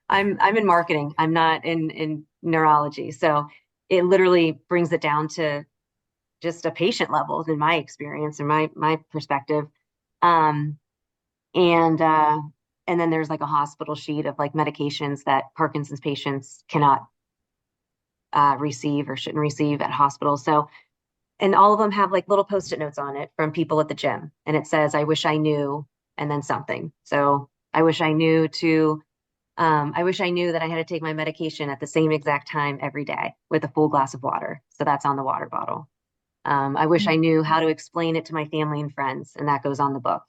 I'm in marketing. I'm not in neurology. So it literally brings it down to just a patient level in my experience and my perspective. Um, and and then there's like a hospital sheet of like medications that Parkinson's patients cannot receive or shouldn't receive at hospitals. So and all of them have like little post-it notes on it from people at the gym. And it says, I wish I knew, and then something. So I wish I knew that I had to take my medication at the same exact time every day with a full glass of water. So that's on the water bottle. I wish I Mhm. knew how to explain it to my family and friends, and that goes on the book.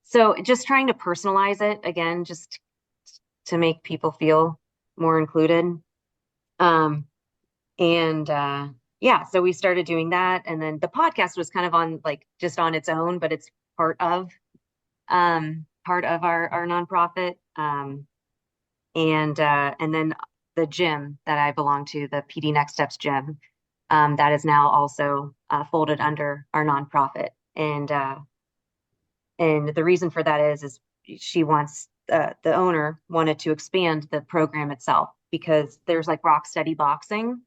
So just trying to personalize it again, just to make people feel more included. Um, and yeah, so we started doing that. And then the podcast was kind of on like just on its own, but it's part of our nonprofit. And then the gym that I belong to, the PD Next Steps gym, that is now also folded under our nonprofit. And the reason for that is she wants the owner wanted to expand the program itself because there's like rock steady boxing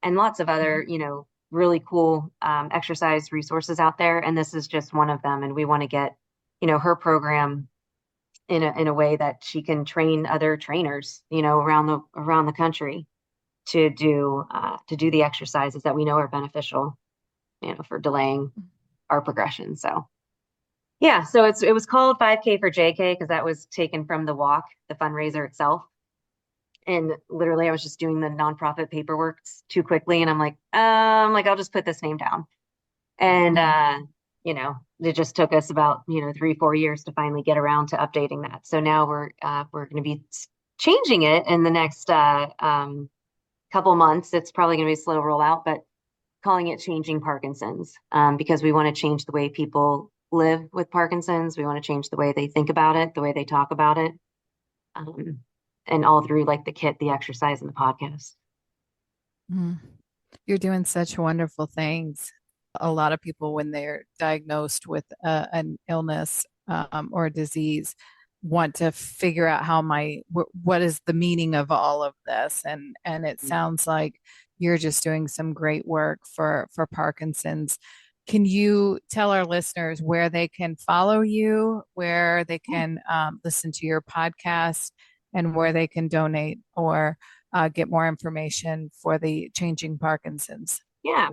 and lots of other Mhm. really cool exercise resources out there, and this is just one of them. And we want to get her program in a way that she can train other trainers around the country to do the exercises that we know are beneficial for delaying our progression. So yeah, so it was called 5K for JK because that was taken from the walk, the fundraiser itself. And literally, I was just doing the nonprofit paperwork too quickly, and I'm like, I'll just put this name down. And Mhm. it just took us about 3-4 years to finally get around to updating that. So now we're going to be changing it in the next couple months. It's probably going to be a slow rollout, but calling it Changing Parkinson's because we want to change the way people live with Parkinson's. We want to change the way they think about it, the way they talk about it, um, and all through like the kit, the exercise, and the podcast. Mhm. You're doing such wonderful things. A lot of people, when they're diagnosed with an illness or a disease, want to figure out what is the meaning of all of this, and it sounds like you're just doing some great work for Parkinson's. Can you tell our listeners where they can follow you, where they can listen to your podcast, and where they can donate or get more information for the Changing Parkinson's? Yeah.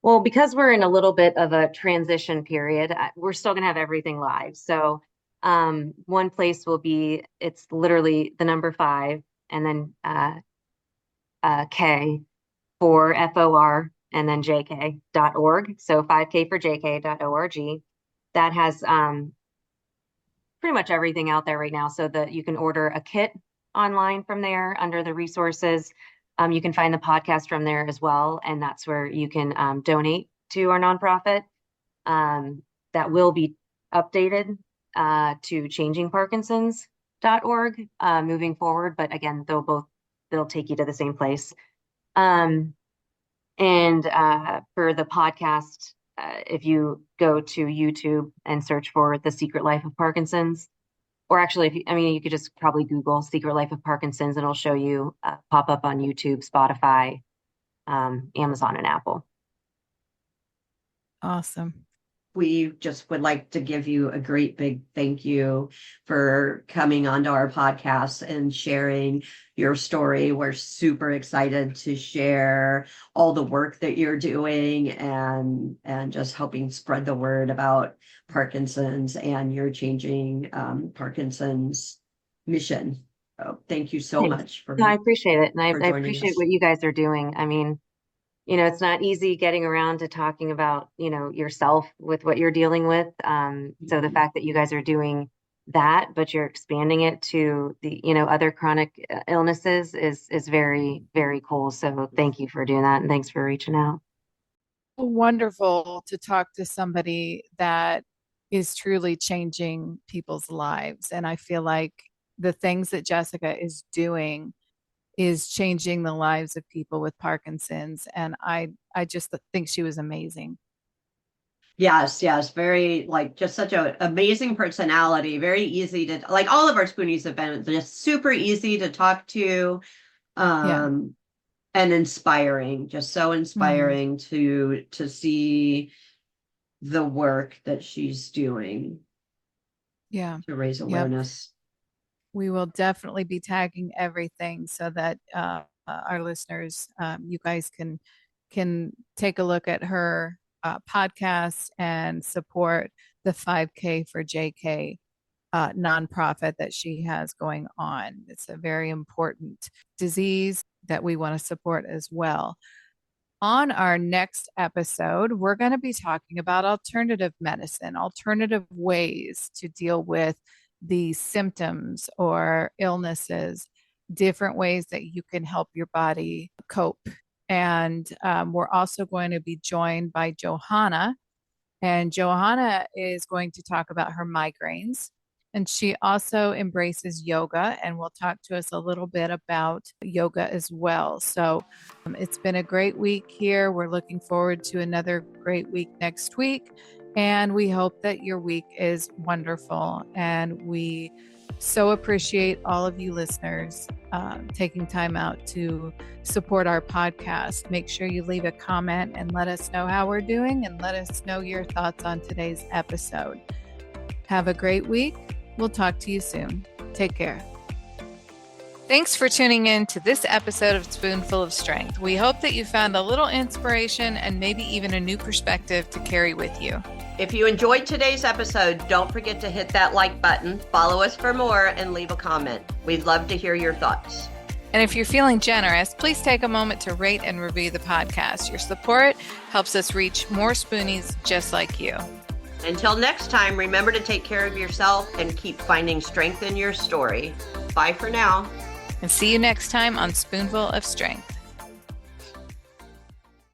Well, because we're in a little bit of a transition period, we're still going to have everything live. So, one place will be, it's literally the number 5 and then K for FOR and then JK.org. So 5K for JK.org. That has pretty much everything out there right now so that you can order a kit online from there under the resources. You can find the podcast from there as well, and that's where you can donate to our nonprofit. That will be updated to changingparkinsons.org moving forward, but again, they'll take you to the same place. Um, and for the podcast, if you go to YouTube and search for The Secret Life of Parkinson's, or actually, you could just probably Google Secret Life of Parkinson's and it'll show you pop up on YouTube, Spotify, Amazon, and Apple. Awesome. We just would like to give you a great big thank you for coming onto our podcast and sharing your story. We're super excited to share all the work that you're doing and just helping spread the word about Parkinson's and your changing Parkinson's mission. So thank you so Thanks. much No, I appreciate it. And for I joining appreciate us. what you guys are doing. It's not easy getting around to talking about, yourself with what you're dealing with. So the fact that you guys are doing that, but you're expanding it to the, other chronic illnesses is very, very cool. So thank you for doing that. And thanks for reaching out. Wonderful to talk to somebody that is truly changing people's lives. And I feel like the things that Jessica is doing is changing the lives of people with Parkinson's. And I just think she was amazing. Yes, yes, very like just such an amazing personality, very easy to like all of our spoonies have been just super easy to talk to, Yeah. and inspiring, just so Mhm. inspiring to see the work that she's doing Yeah. to raise Yep. awareness. We will definitely be tagging everything so that our listeners, you guys can take a look at her podcast and support the 5K for JK nonprofit that she has going on. It's a very important disease that we want to support as well. On our next episode, we're going to be talking about alternative medicine, alternative ways to deal with the symptoms or illnesses, different ways that you can help your body cope. And we're also going to be joined by Johanna, and Johanna is going to talk about her migraines. And she also embraces yoga and will talk to us a little bit about yoga as well. So it's been a great week here. We're looking forward to another great week next week. And we hope that your week is wonderful. And we so appreciate all of you listeners taking time out to support our podcast. Make sure you leave a comment and let us know how we're doing and let us know your thoughts on today's episode. Have a great week. We'll talk to you soon. Take care. Thanks for tuning in to this episode of Spoonful of Strength. We hope that you found a little inspiration and maybe even a new perspective to carry with you. If you enjoyed today's episode, don't forget to hit that like button, follow us for more, and leave a comment. We'd love to hear your thoughts. And if you're feeling generous, please take a moment to rate and review the podcast. Your support helps us reach more spoonies just like you. Until next time, remember to take care of yourself and keep finding strength in your story. Bye for now. And see you next time on Spoonful of Strength.